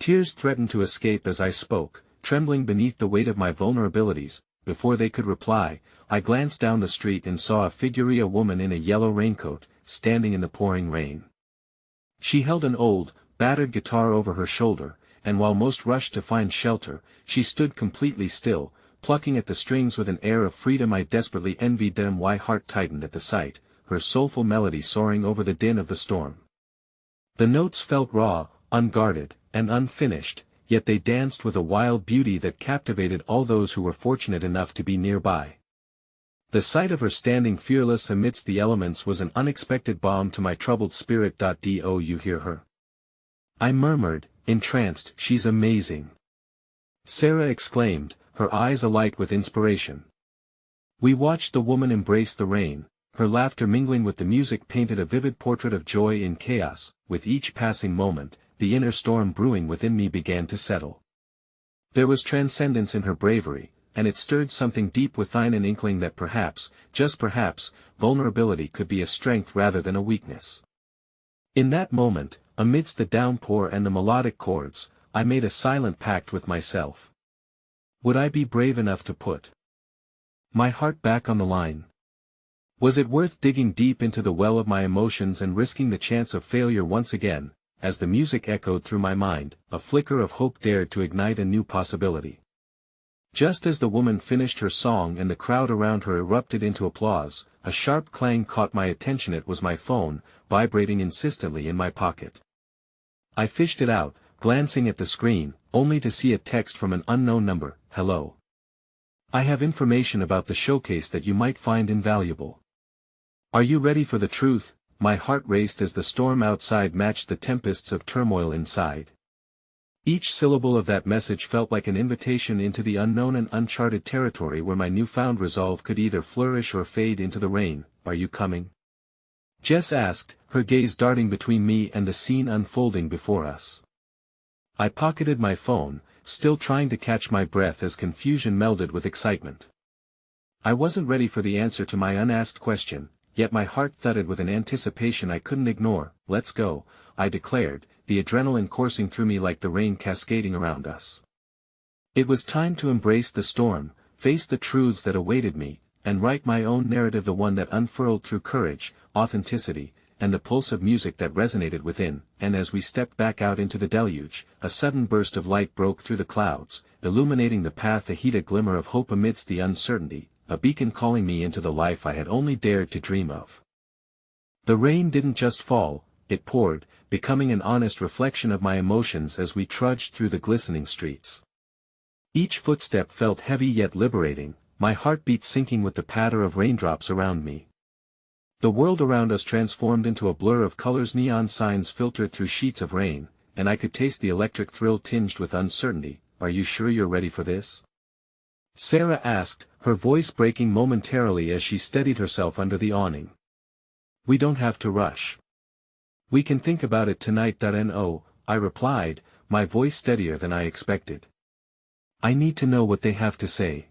S1: Tears threatened to escape as I spoke, trembling beneath the weight of my vulnerabilities. Before they could reply, I glanced down the street and saw a woman in a yellow raincoat, standing in the pouring rain. She held an old, battered guitar over her shoulder, and while most rushed to find shelter, she stood completely still, plucking at the strings with an air of freedom I desperately envied. My heart tightened at the sight, her soulful melody soaring over the din of the storm. The notes felt raw, unguarded, and unfinished, yet they danced with a wild beauty that captivated all those who were fortunate enough to be nearby. The sight of her standing fearless amidst the elements was an unexpected balm to my troubled spirit. Do you hear her? I murmured, entranced. She's amazing. Sarah exclaimed, her eyes alight with inspiration. We watched the woman embrace the rain, her laughter mingling with the music painted a vivid portrait of joy in chaos. With each passing moment, the inner storm brewing within me began to settle. There was transcendence in her bravery, and it stirred something deep within, an inkling that perhaps, just perhaps, vulnerability could be a strength rather than a weakness. In that moment, amidst the downpour and the melodic chords, I made a silent pact with myself. Would I be brave enough to put My heart back on the line. Was it worth digging deep into the well of my emotions and risking the chance of failure once again? As the music echoed through my mind, a flicker of hope dared to ignite a new possibility. Just as the woman finished her song and the crowd around her erupted into applause, a sharp clang caught my attention. It was my phone, vibrating insistently in my pocket. I fished it out, glancing at the screen, only to see a text from an unknown number. Hello. I have information about the showcase that you might find invaluable. Are you ready for the truth? My heart raced as the storm outside matched the tempests of turmoil inside. Each syllable of that message felt like an invitation into the unknown and uncharted territory where my newfound resolve could either flourish or fade into the rain. Are you coming? Jess asked, her gaze darting between me and the scene unfolding before us. I pocketed my phone, still trying to catch my breath as confusion melded with excitement. I wasn't ready for the answer to my unasked question, yet my heart thudded with an anticipation I couldn't ignore. Let's go, I declared, the adrenaline coursing through me like the rain cascading around us. It was time to embrace the storm, face the truths that awaited me, and write my own narrative, the one that unfurled through courage, authenticity, and the pulse of music that resonated within. And as we stepped back out into the deluge, a sudden burst of light broke through the clouds, illuminating the path, a glimmer of hope amidst the uncertainty, a beacon calling me into the life I had only dared to dream of. The rain didn't just fall, it poured, becoming an honest reflection of my emotions as we trudged through the glistening streets. Each footstep felt heavy yet liberating, my heartbeat sinking with the patter of raindrops around me. The world around us transformed into a blur of colors, neon signs filtered through sheets of rain, and I could taste the electric thrill tinged with uncertainty. Are you sure you're ready for this? Sarah asked, her voice breaking momentarily as she steadied herself under the awning. We don't have to rush. We can think about it tonight. No, I replied, my voice steadier than I expected. I need to know what they have to say.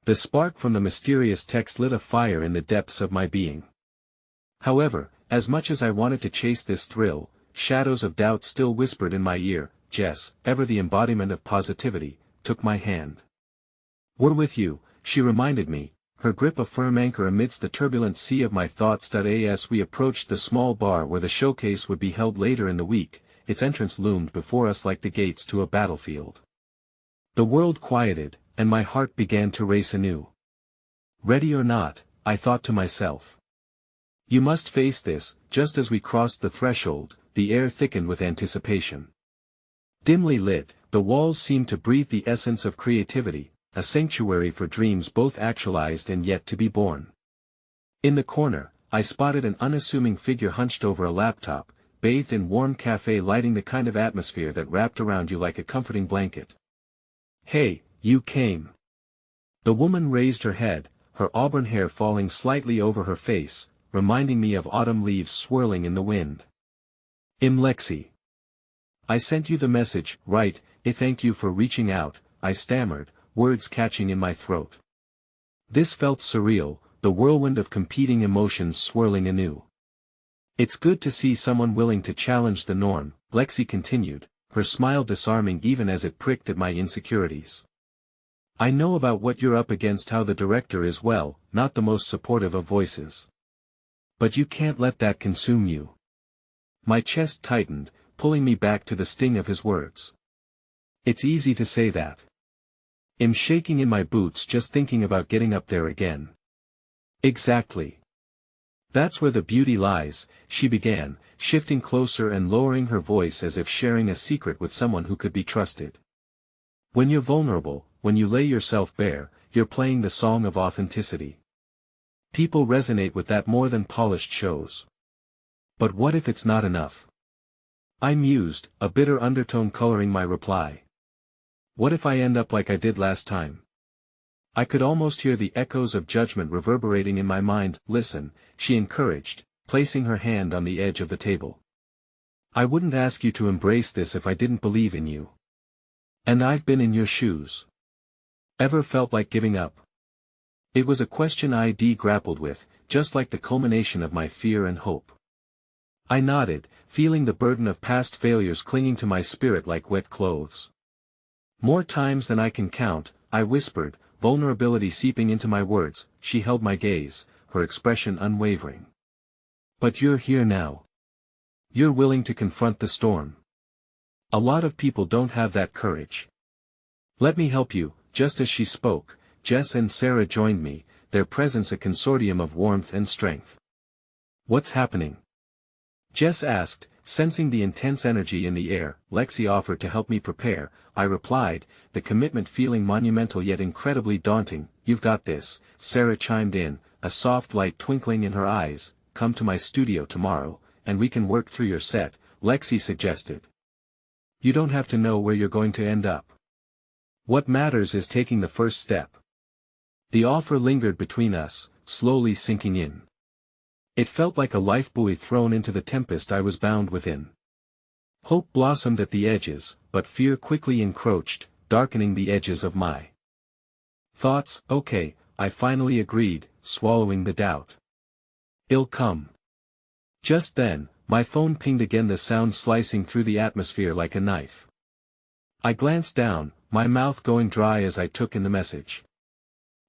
S1: The spark from the mysterious text lit a fire in the depths of my being. However, as much as I wanted to chase this thrill, shadows of doubt still whispered in my ear. Jess, ever the embodiment of positivity, took my hand. We're with you, she reminded me, her grip a firm anchor amidst the turbulent sea of my thoughts. As we approached the small bar where the showcase would be held later in the week, its entrance loomed before us like the gates to a battlefield. The world quieted, and my heart began to race anew. Ready or not, I thought to myself. You must face this. Just as we crossed the threshold, the air thickened with anticipation. Dimly lit, the walls seemed to breathe the essence of creativity, a sanctuary for dreams both actualized and yet to be born. In the corner, I spotted an unassuming figure hunched over a laptop, bathed in warm cafe lighting, the kind of atmosphere that wrapped around you like a comforting blanket. Hey, you came. The woman raised her head, her auburn hair falling slightly over her face, reminding me of autumn leaves swirling in the wind. Lexi. I sent you the message, right? Thank you for reaching out, I stammered, words catching in my throat. This felt surreal, the whirlwind of competing emotions swirling anew. It's good to see someone willing to challenge the norm, Lexi continued, her smile disarming even as it pricked at my insecurities. I know about what you're up against, how the director is, well, not the most supportive of voices. But you can't let that consume you. My chest tightened, pulling me back to the sting of his words. It's easy to say that. I'm shaking in my boots just thinking about getting up there again. Exactly. That's where the beauty lies, she began, shifting closer and lowering her voice as if sharing a secret with someone who could be trusted. When you're vulnerable, when you lay yourself bare, you're playing the song of authenticity. People resonate with that more than polished shows. But what if it's not enough? I mused, a bitter undertone coloring my reply. What if I end up like I did last time? I could almost hear the echoes of judgment reverberating in my mind. Listen, she encouraged, placing her hand on the edge of the table. I wouldn't ask you to embrace this if I didn't believe in you. And I've been in your shoes. Ever felt like giving up? It was a question I'd grappled with, just like the culmination of my fear and hope. I nodded, feeling the burden of past failures clinging to my spirit like wet clothes. More times than I can count, I whispered, vulnerability seeping into my words. She held my gaze, her expression unwavering. But you're here now. You're willing to confront the storm. A lot of people don't have that courage. Let me help you. Just as she spoke, Jess and Sarah joined me, their presence a consortium of warmth and strength. What's happening? Jess asked, sensing the intense energy in the air. Lexi offered to help me prepare, I replied, the commitment feeling monumental yet incredibly daunting. You've got this, Sarah chimed in, a soft light twinkling in her eyes. Come to my studio tomorrow, and we can work through your set, Lexi suggested. You don't have to know where you're going to end up. What matters is taking the first step. The offer lingered between us, slowly sinking in. It felt like a life buoy thrown into the tempest I was bound within. Hope blossomed at the edges, but fear quickly encroached, darkening the edges of my thoughts. Okay, I finally agreed, swallowing the doubt. It'll come. Just then, my phone pinged again, the sound slicing through the atmosphere like a knife. I glanced down, my mouth going dry as I took in the message.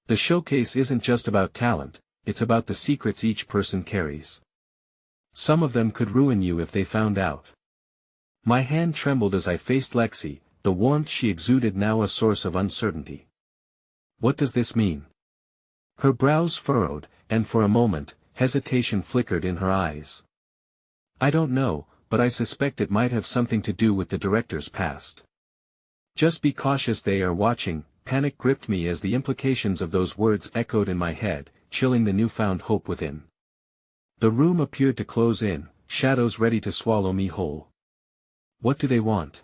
S1: The showcase isn't just about talent, it's about the secrets each person carries. Some of them could ruin you if they found out. My hand trembled as I faced Lexi, the warmth she exuded now a source of uncertainty. What does this mean? Her brows furrowed, and for a moment, hesitation flickered in her eyes. I don't know, but I suspect it might have something to do with the director's past. Just be cautious, they are watching. Panic gripped me as the implications of those words echoed in my head, chilling the newfound hope within. The room appeared to close in, shadows ready to swallow me whole. What do they want?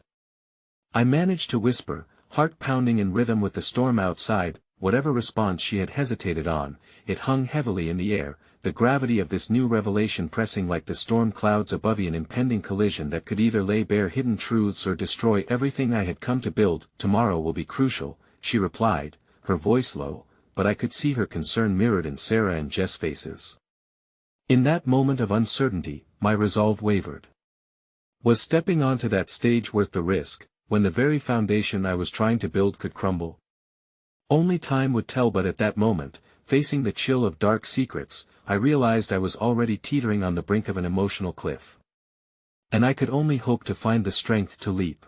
S1: I managed to whisper, heart pounding in rhythm with the storm outside. Whatever response she had hesitated on, it hung heavily in the air, the gravity of this new revelation pressing like the storm clouds above an impending collision that could either lay bare hidden truths or destroy everything I had come to build. Tomorrow will be crucial, she replied, her voice low, but I could see her concern mirrored in Sarah and Jess' faces. In that moment of uncertainty, my resolve wavered. Was stepping onto that stage worth the risk, when the very foundation I was trying to build could crumble? Only time would tell, but at that moment, facing the chill of dark secrets, I realized I was already teetering on the brink of an emotional cliff. And I could only hope to find the strength to leap.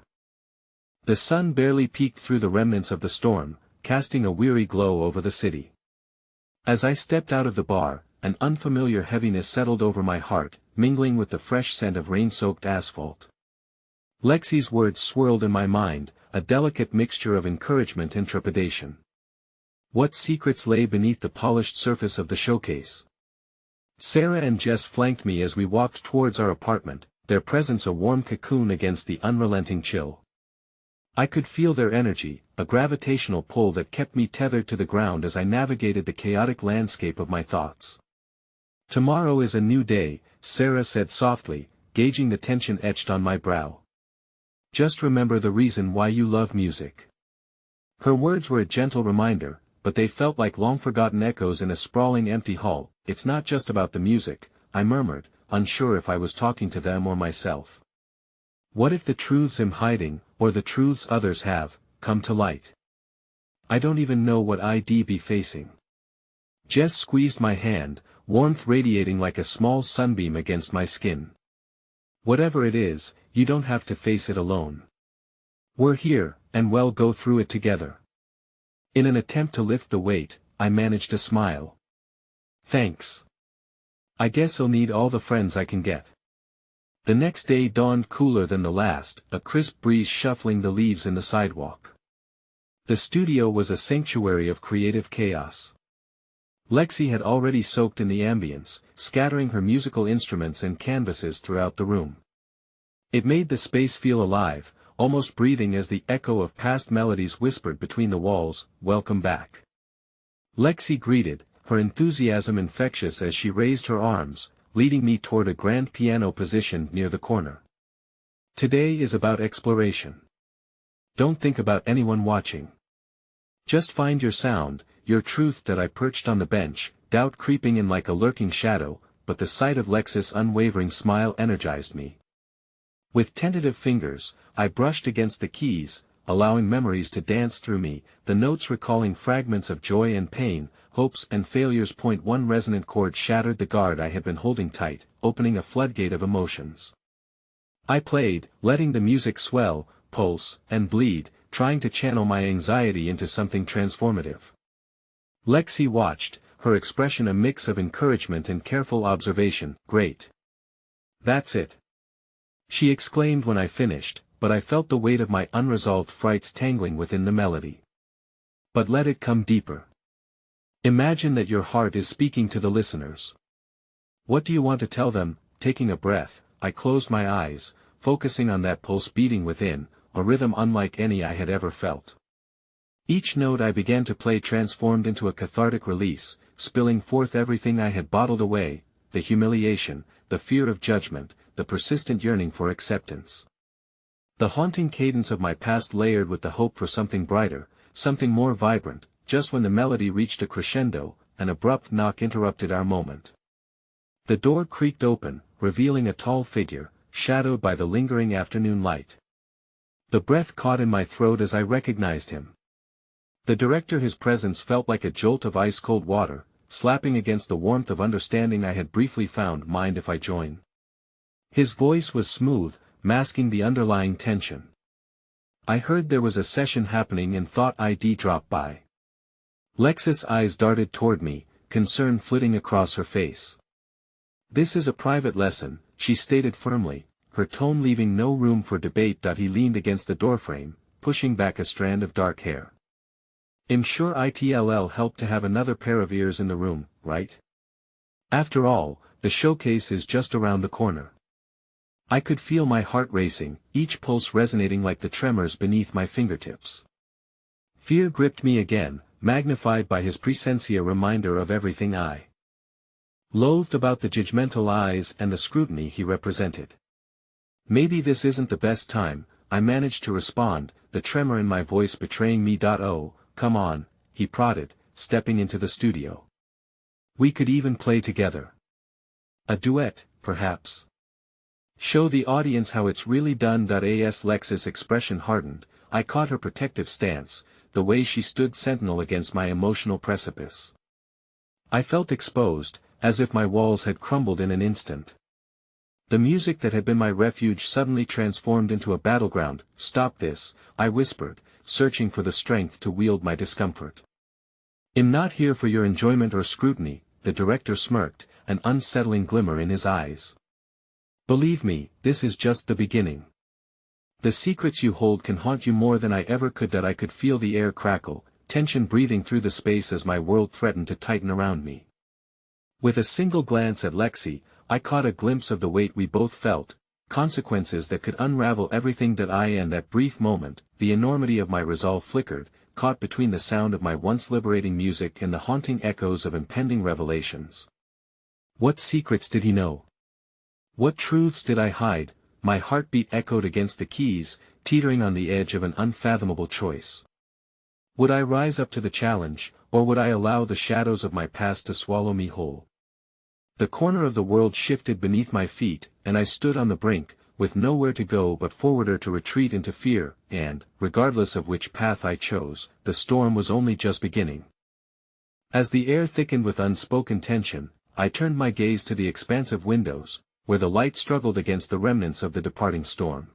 S1: The sun barely peeked through the remnants of the storm, casting a weary glow over the city. As I stepped out of the bar, an unfamiliar heaviness settled over my heart, mingling with the fresh scent of rain-soaked asphalt. Lexi's words swirled in my mind, a delicate mixture of encouragement and trepidation. What secrets lay beneath the polished surface of the showcase? Sarah and Jess flanked me as we walked towards our apartment, their presence a warm cocoon against the unrelenting chill. I could feel their energy, a gravitational pull that kept me tethered to the ground as I navigated the chaotic landscape of my thoughts. Tomorrow is a new day, Sarah said softly, gauging the tension etched on my brow. Just remember the reason why you love music. Her words were a gentle reminder, but they felt like long-forgotten echoes in a sprawling empty hall. It's not just about the music, I murmured, unsure if I was talking to them or myself. What if the truths I'm hiding, or the truths others have, come to light? I don't even know what I'd be facing. Jess squeezed my hand, warmth radiating like a small sunbeam against my skin. Whatever it is, you don't have to face it alone. We're here, and we'll go through it together. In an attempt to lift the weight, I managed a smile. Thanks. I guess I'll need all the friends I can get. The next day dawned cooler than the last, a crisp breeze shuffling the leaves in the sidewalk. The studio was a sanctuary of creative chaos. Lexi had already soaked in the ambience, scattering her musical instruments and canvases throughout the room. It made the space feel alive, almost breathing as the echo of past melodies whispered between the walls, "Welcome back." Lexi greeted, her enthusiasm infectious as she raised her arms, leading me toward a grand piano positioned near the corner. Today is about exploration. Don't think about anyone watching. Just find your sound, your truth. That I perched on the bench, doubt creeping in like a lurking shadow, but the sight of Lexi's unwavering smile energized me. With tentative fingers, I brushed against the keys, allowing memories to dance through me, the notes recalling fragments of joy and pain, hopes and failures. One resonant chord shattered the guard I had been holding tight, opening a floodgate of emotions. I played, letting the music swell, pulse, and bleed, trying to channel my anxiety into something transformative. Lexi watched, her expression a mix of encouragement and careful observation. "Great. That's it," she exclaimed when I finished, but I felt the weight of my unresolved frights tangling within the melody. "But let it come deeper. Imagine that your heart is speaking to the listeners. What do you want to tell them?" Taking a breath, I closed my eyes, focusing on that pulse beating within, a rhythm unlike any I had ever felt. Each note I began to play transformed into a cathartic release, spilling forth everything I had bottled away, the humiliation, the fear of judgment, the persistent yearning for acceptance. The haunting cadence of my past layered with the hope for something brighter, something more vibrant. Just when the melody reached a crescendo, an abrupt knock interrupted our moment. The door creaked open, revealing a tall figure, shadowed by the lingering afternoon light. The breath caught in my throat as I recognized him. The director. His presence felt like a jolt of ice-cold water, slapping against the warmth of understanding I had briefly found. "Mind if I join?" His voice was smooth, masking the underlying tension. I heard there was a session happening and thought I'd drop by. Lexi's eyes darted toward me, concern flitting across her face. "This is a private lesson," she stated firmly, her tone leaving no room for debate. He leaned against the doorframe, pushing back a strand of dark hair. "I'm sure it'll help to have another pair of ears in the room, right? After all, the showcase is just around the corner." I could feel my heart racing, each pulse resonating like the tremors beneath my fingertips. Fear gripped me again, magnified by his presence, a reminder of everything I loathed about the judgmental eyes and the scrutiny he represented. "Maybe this isn't the best time," I managed to respond, the tremor in my voice betraying me. "Oh, come on," he prodded, stepping into the studio. "We could even play together. A duet, perhaps. Show the audience how it's really done." As Lex's expression hardened, I caught her protective stance, the way she stood sentinel against my emotional precipice. I felt exposed, as if my walls had crumbled in an instant. The music that had been my refuge suddenly transformed into a battleground. "Stop this," I whispered, searching for the strength to wield my discomfort. "I'm not here for your enjoyment or scrutiny," the director smirked, an unsettling glimmer in his eyes. "Believe me, this is just the beginning. The secrets you hold can haunt you more than I ever could." I could feel the air crackle, tension breathing through the space as my world threatened to tighten around me. With a single glance at Lexi, I caught a glimpse of the weight we both felt, consequences that could unravel everything. In that brief moment, the enormity of my resolve flickered, caught between the sound of my once liberating music and the haunting echoes of impending revelations. What secrets did he know? What truths did I hide? My heartbeat echoed against the keys, teetering on the edge of an unfathomable choice. Would I rise up to the challenge, or would I allow the shadows of my past to swallow me whole? The corner of the world shifted beneath my feet, and I stood on the brink, with nowhere to go but forward or to retreat into fear, and, regardless of which path I chose, the storm was only just beginning. As the air thickened with unspoken tension, I turned my gaze to the expansive windows, where the light struggled against the remnants of the departing storm.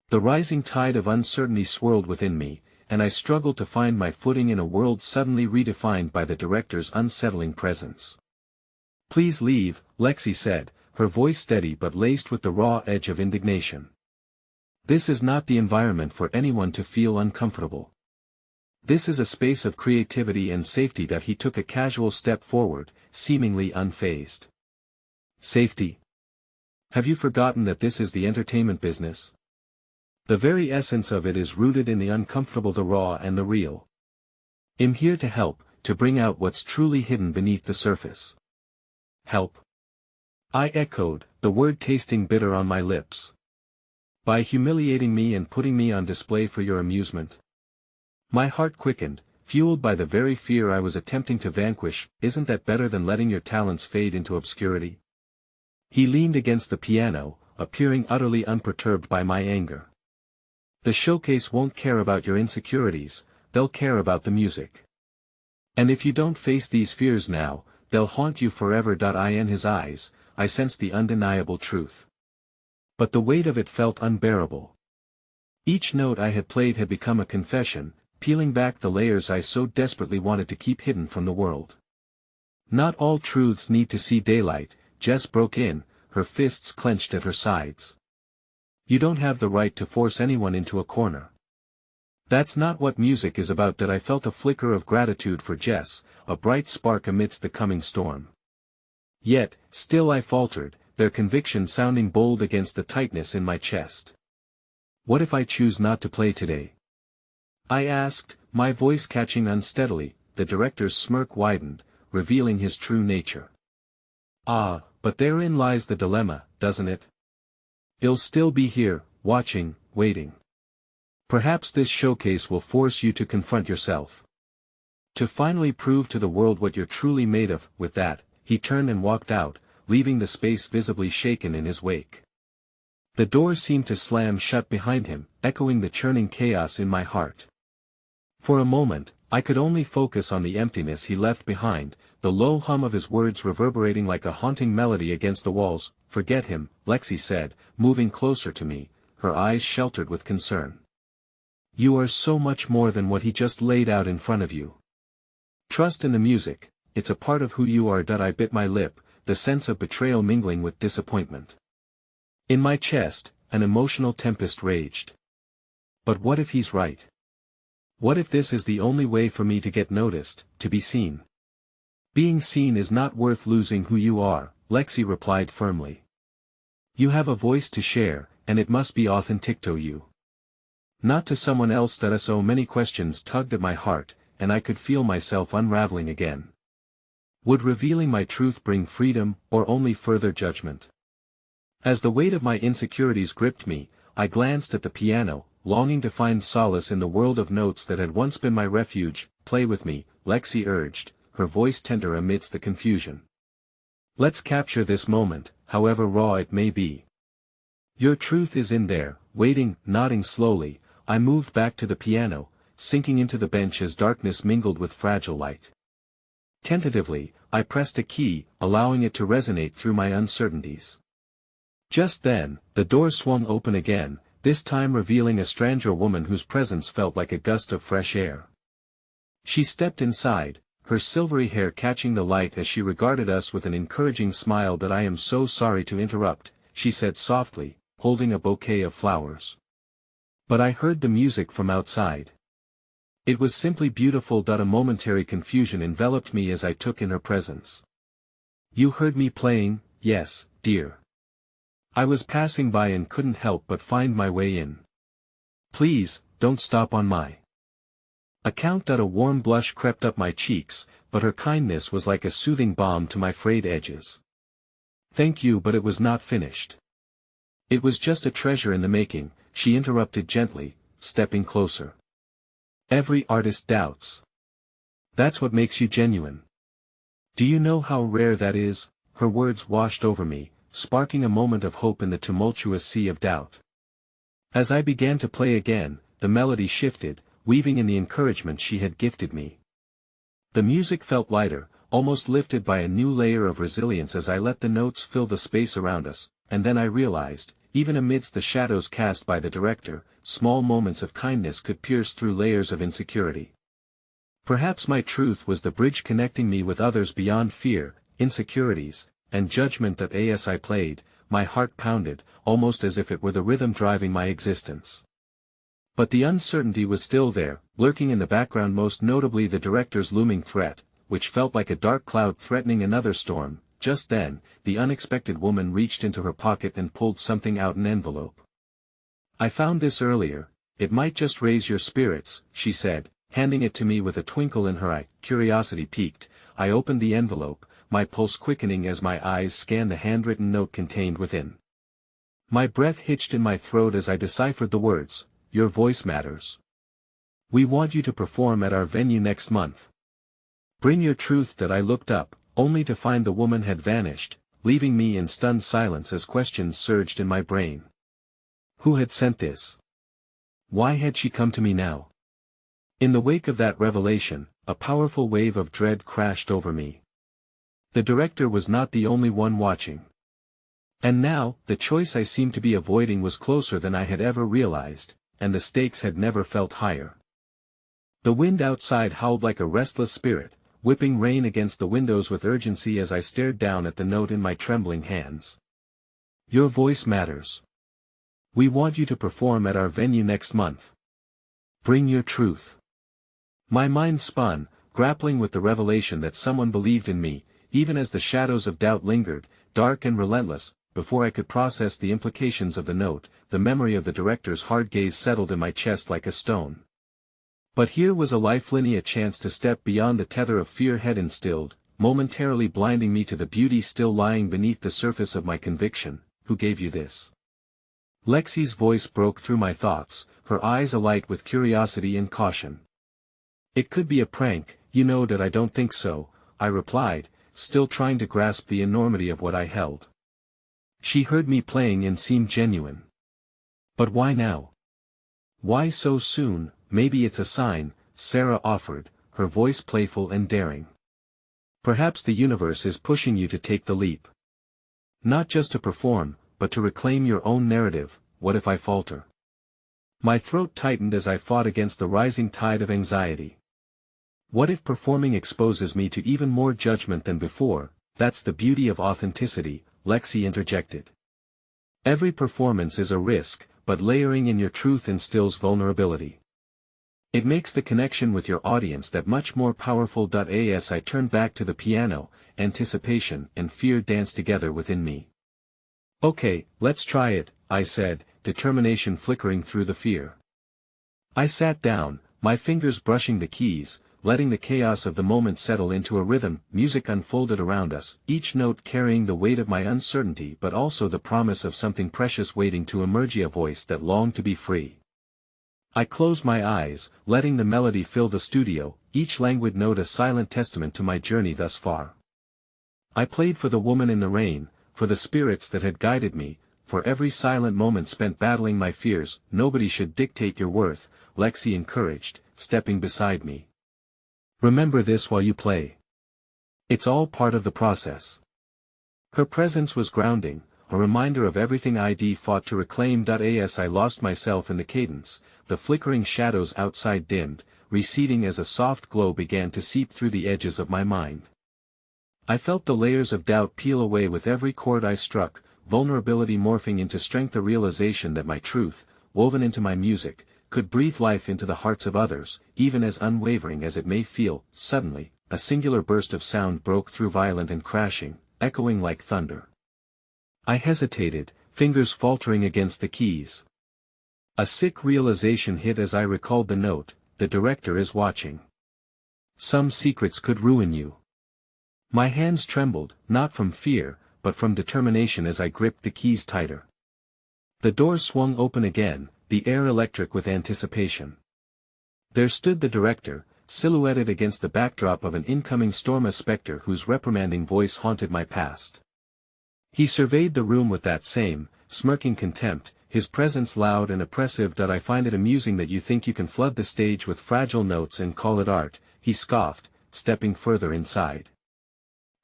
S1: The rising tide of uncertainty swirled within me, and I struggled to find my footing in a world suddenly redefined by the director's unsettling presence. "Please leave," Lexi said, her voice steady but laced with the raw edge of indignation. "This is not the environment for anyone to feel uncomfortable. This is a space of creativity and safety." He took a casual step forward, seemingly unfazed. "Safety? Have you forgotten that this is the entertainment business? The very essence of it is rooted in the uncomfortable, the raw and the real. I'm here to help, to bring out what's truly hidden beneath the surface." "Help?" I echoed, the word tasting bitter on my lips. "By humiliating me and putting me on display for your amusement?" My heart quickened, fueled by the very fear I was attempting to vanquish. "Isn't that better than letting your talents fade into obscurity?" He leaned against the piano, appearing utterly unperturbed by my anger. The showcase won't care about your insecurities, they'll care about the music. And if you don't face these fears now, they'll haunt you forever. In his eyes, I sensed the undeniable truth. But the weight of it felt unbearable. Each note I had played had become a confession, peeling back the layers I so desperately wanted to keep hidden from the world. Not all truths need to see daylight, Jess broke in, her fists clenched at her sides. You don't have the right to force anyone into a corner. That's not what music is about. I felt a flicker of gratitude for Jess, a bright spark amidst the coming storm. Yet, still I faltered, their conviction sounding bold against the tightness in my chest. What if I choose not to play today? I asked, my voice catching unsteadily. The director's smirk widened, revealing his true nature. Ah, but therein lies the dilemma, doesn't it? I'll still be here, watching, waiting. Perhaps this showcase will force you to confront yourself. To finally prove to the world what you're truly made of. With that, he turned and walked out, leaving the space visibly shaken in his wake. The door seemed to slam shut behind him, echoing the churning chaos in my heart. For a moment, I could only focus on the emptiness he left behind, the low hum of his words reverberating like a haunting melody against the walls. Forget him, Lexi said, moving closer to me, her eyes sheltered with concern. You are so much more than what he just laid out in front of you. Trust in the music, it's a part of who you are. I bit my lip, the sense of betrayal mingling with disappointment. In my chest, an emotional tempest raged. But what if he's right? What if this is the only way for me to get noticed, to be seen? Being seen is not worth losing who you are, Lexi replied firmly. You have a voice to share, and it must be authentic to you. Not to someone else. So many questions tugged at my heart, and I could feel myself unraveling again. Would revealing my truth bring freedom, or only further judgment? As the weight of my insecurities gripped me, I glanced at the piano, longing to find solace in the world of notes that had once been my refuge. Play with me, Lexi urged, her voice tender amidst the confusion. Let's capture this moment, however raw it may be. Your truth is in there, waiting. Nodding slowly, I moved back to the piano, sinking into the bench as darkness mingled with fragile light. Tentatively, I pressed a key, allowing it to resonate through my uncertainties. Just then, the door swung open again, this time revealing a stranger woman whose presence felt like a gust of fresh air. She stepped inside, her silvery hair catching the light as she regarded us with an encouraging smile. I am so sorry to interrupt, she said softly, holding a bouquet of flowers. But I heard the music from outside. It was simply beautiful. A momentary confusion enveloped me as I took in her presence. You heard me playing? Yes, dear. I was passing by and couldn't help but find my way in. Please, don't stop on my account. A warm blush crept up my cheeks, but her kindness was like a soothing balm to my frayed edges. Thank you, but it was not finished. It was just a treasure in the making, she interrupted gently, stepping closer. Every artist doubts. That's what makes you genuine. Do you know how rare that is? Her words washed over me, sparking a moment of hope in the tumultuous sea of doubt. As I began to play again, the melody shifted, weaving in the encouragement she had gifted me. The music felt lighter, almost lifted by a new layer of resilience as I let the notes fill the space around us, and then I realized, even amidst the shadows cast by the director, small moments of kindness could pierce through layers of insecurity. Perhaps my truth was the bridge connecting me with others beyond fear, insecurities, and judgment. As I played, my heart pounded, almost as if it were the rhythm driving my existence. But the uncertainty was still there, lurking in the background, most notably the director's looming threat, which felt like a dark cloud threatening another storm. Just then, the unexpected woman reached into her pocket and pulled something out, an envelope. I found this earlier, it might just raise your spirits, she said, handing it to me with a twinkle in her eye. Curiosity piqued, I opened the envelope, my pulse quickening as my eyes scanned the handwritten note contained within. My breath hitched in my throat as I deciphered the words, your voice matters. We want you to perform at our venue next month. Bring your truth. I looked up, only to find the woman had vanished, leaving me in stunned silence as questions surged in my brain. Who had sent this? Why had she come to me now? In the wake of that revelation, a powerful wave of dread crashed over me. The director was not the only one watching. And now, the choice I seemed to be avoiding was closer than I had ever realized, and the stakes had never felt higher. The wind outside howled like a restless spirit, whipping rain against the windows with urgency as I stared down at the note in my trembling hands. Your voice matters. We want you to perform at our venue next month. Bring your truth. My mind spun, grappling with the revelation that someone believed in me, even as the shadows of doubt lingered, dark and relentless. Before I could process the implications of the note, the memory of the director's hard gaze settled in my chest like a stone. But here was a lifeline, a chance to step beyond the tether of fear had instilled, momentarily blinding me to the beauty still lying beneath the surface of my conviction. Who gave you this? Lexi's voice broke through my thoughts, her eyes alight with curiosity and caution. It could be a prank, you know that I don't think so, I replied, still trying to grasp the enormity of what I held. She heard me playing and seemed genuine. But why now? Why so soon? Maybe it's a sign, Sarah offered, her voice playful and daring. Perhaps the universe is pushing you to take the leap. Not just to perform, but to reclaim your own narrative. What if I falter? My throat tightened as I fought against the rising tide of anxiety. What if performing exposes me to even more judgment than before? That's the beauty of authenticity, Lexi interjected. Every performance is a risk, but layering in your truth instills vulnerability. It makes the connection with your audience that much more powerful. As I turned back to the piano, anticipation and fear danced together within me. Okay, let's try it, I said, determination flickering through the fear. I sat down, my fingers brushing the keys, letting the chaos of the moment settle into a rhythm. Music unfolded around us, each note carrying the weight of my uncertainty but also the promise of something precious waiting to emerge, a voice that longed to be free. I closed my eyes, letting the melody fill the studio, each languid note a silent testament to my journey thus far. I played for the woman in the rain, for the spirits that had guided me, for every silent moment spent battling my fears. Nobody should dictate your worth, Lexi encouraged, stepping beside me. Remember this while you play. It's all part of the process. Her presence was grounding, a reminder of everything I'd fought to reclaim. As I lost myself in the cadence, the flickering shadows outside dimmed, receding as a soft glow began to seep through the edges of my mind. I felt the layers of doubt peel away with every chord I struck, vulnerability morphing into strength, a realization that my truth, woven into my music, could breathe life into the hearts of others, even as unwavering as it may feel. Suddenly, a singular burst of sound broke through, violent and crashing, echoing like thunder. I hesitated, fingers faltering against the keys. A sick realization hit as I recalled the note: the director is watching. Some secrets could ruin you. My hands trembled, not from fear, but from determination as I gripped the keys tighter. The door swung open again, the air electric with anticipation. There stood the director, silhouetted against the backdrop of an incoming storm, a specter whose reprimanding voice haunted my past. He surveyed the room with that same, smirking contempt, his presence loud and oppressive. I find it amusing that you think you can flood the stage with fragile notes and call it art, he scoffed, stepping further inside.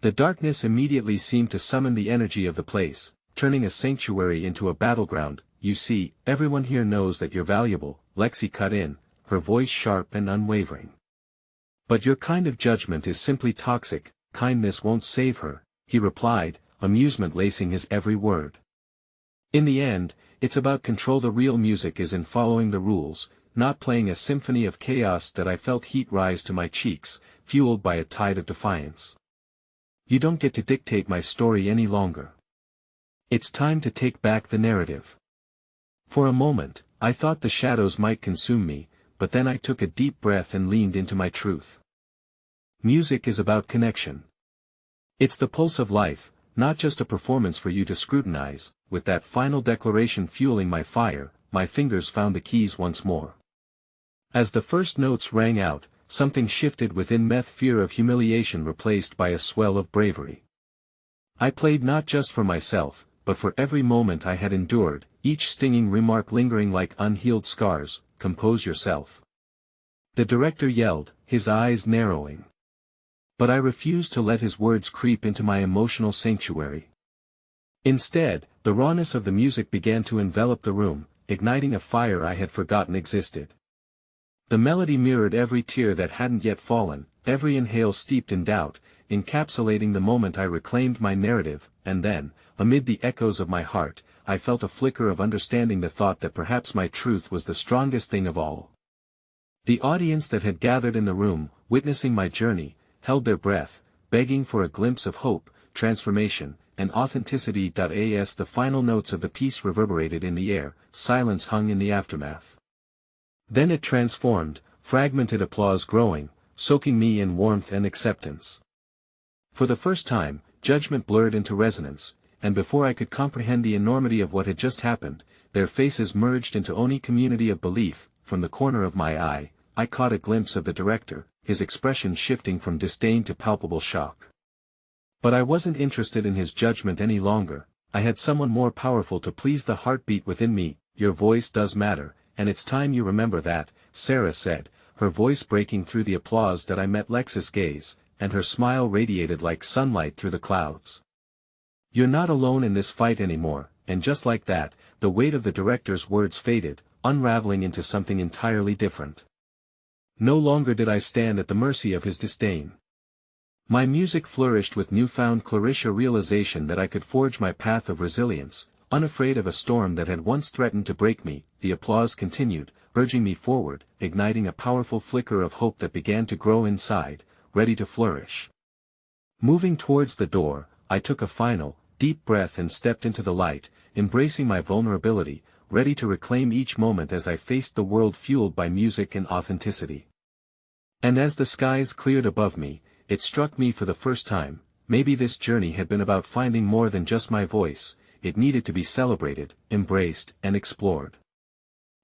S1: The darkness immediately seemed to summon the energy of the place, turning a sanctuary into a battleground. You see, everyone here knows that you're valuable, Lexi cut in, her voice sharp and unwavering. But your kind of judgment is simply toxic. Kindness won't save her, he replied, amusement lacing his every word. In the end, it's about control. The real music is in following the rules, not playing a symphony of chaos. I felt heat rise to my cheeks, fueled by a tide of defiance. You don't get to dictate my story any longer. It's time to take back the narrative. For a moment, I thought the shadows might consume me, but then I took a deep breath and leaned into my truth. Music is about connection. It's the pulse of life, not just a performance for you to scrutinize. With that final declaration fueling my fire, my fingers found the keys once more. As the first notes rang out, something shifted within me, fear of humiliation replaced by a swell of bravery. I played not just for myself, but for every moment I had endured, each stinging remark lingering like unhealed scars. compose yourself." The director yelled, his eyes narrowing. But I refused to let his words creep into my emotional sanctuary. Instead, the rawness of the music began to envelop the room, igniting a fire I had forgotten existed. The melody mirrored every tear that hadn't yet fallen, every inhale steeped in doubt, encapsulating the moment I reclaimed my narrative, and then, amid the echoes of my heart, I felt a flicker of understanding, the thought that perhaps my truth was the strongest thing of all. The audience that had gathered in the room, witnessing my journey, held their breath, begging for a glimpse of hope, transformation, and authenticity. As the final notes of the piece reverberated in the air, silence hung in the aftermath. Then it transformed, fragmented applause growing, soaking me in warmth and acceptance. For the first time, judgment blurred into resonance, and before I could comprehend the enormity of what had just happened, their faces merged into only community of belief. From the corner of my eye, I caught a glimpse of the director, his expression shifting from disdain to palpable shock. But I wasn't interested in his judgment any longer. I had someone more powerful to please the heartbeat within me. "Your voice does matter, and it's time you remember that," Sarah said, her voice breaking through the applause. That I met Lex's gaze, and her smile radiated like sunlight through the clouds. "You're not alone in this fight anymore," and just like that, the weight of the director's words faded, unraveling into something entirely different. No longer did I stand at the mercy of his disdain. My music flourished with newfound Clarissa realization that I could forge my path of resilience, unafraid of a storm that had once threatened to break me. The applause continued, urging me forward, igniting a powerful flicker of hope that began to grow inside, ready to flourish. Moving towards the door, I took a final, deep breath and stepped into the light, embracing my vulnerability, ready to reclaim each moment as I faced the world fueled by music and authenticity. And as the skies cleared above me, it struck me for the first time, maybe this journey had been about finding more than just my voice. It needed to be celebrated, embraced, and explored.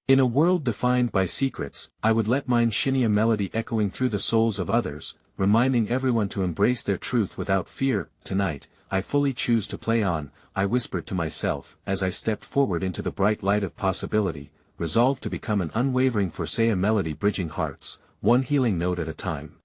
S1: In a world defined by secrets, I would let mine shine, a melody echoing through the souls of others, reminding everyone to embrace their truth without fear. "Tonight, I fully choose to play on," I whispered to myself, as I stepped forward into the bright light of possibility, resolved to become an unwavering force, a melody bridging hearts, one healing note at a time.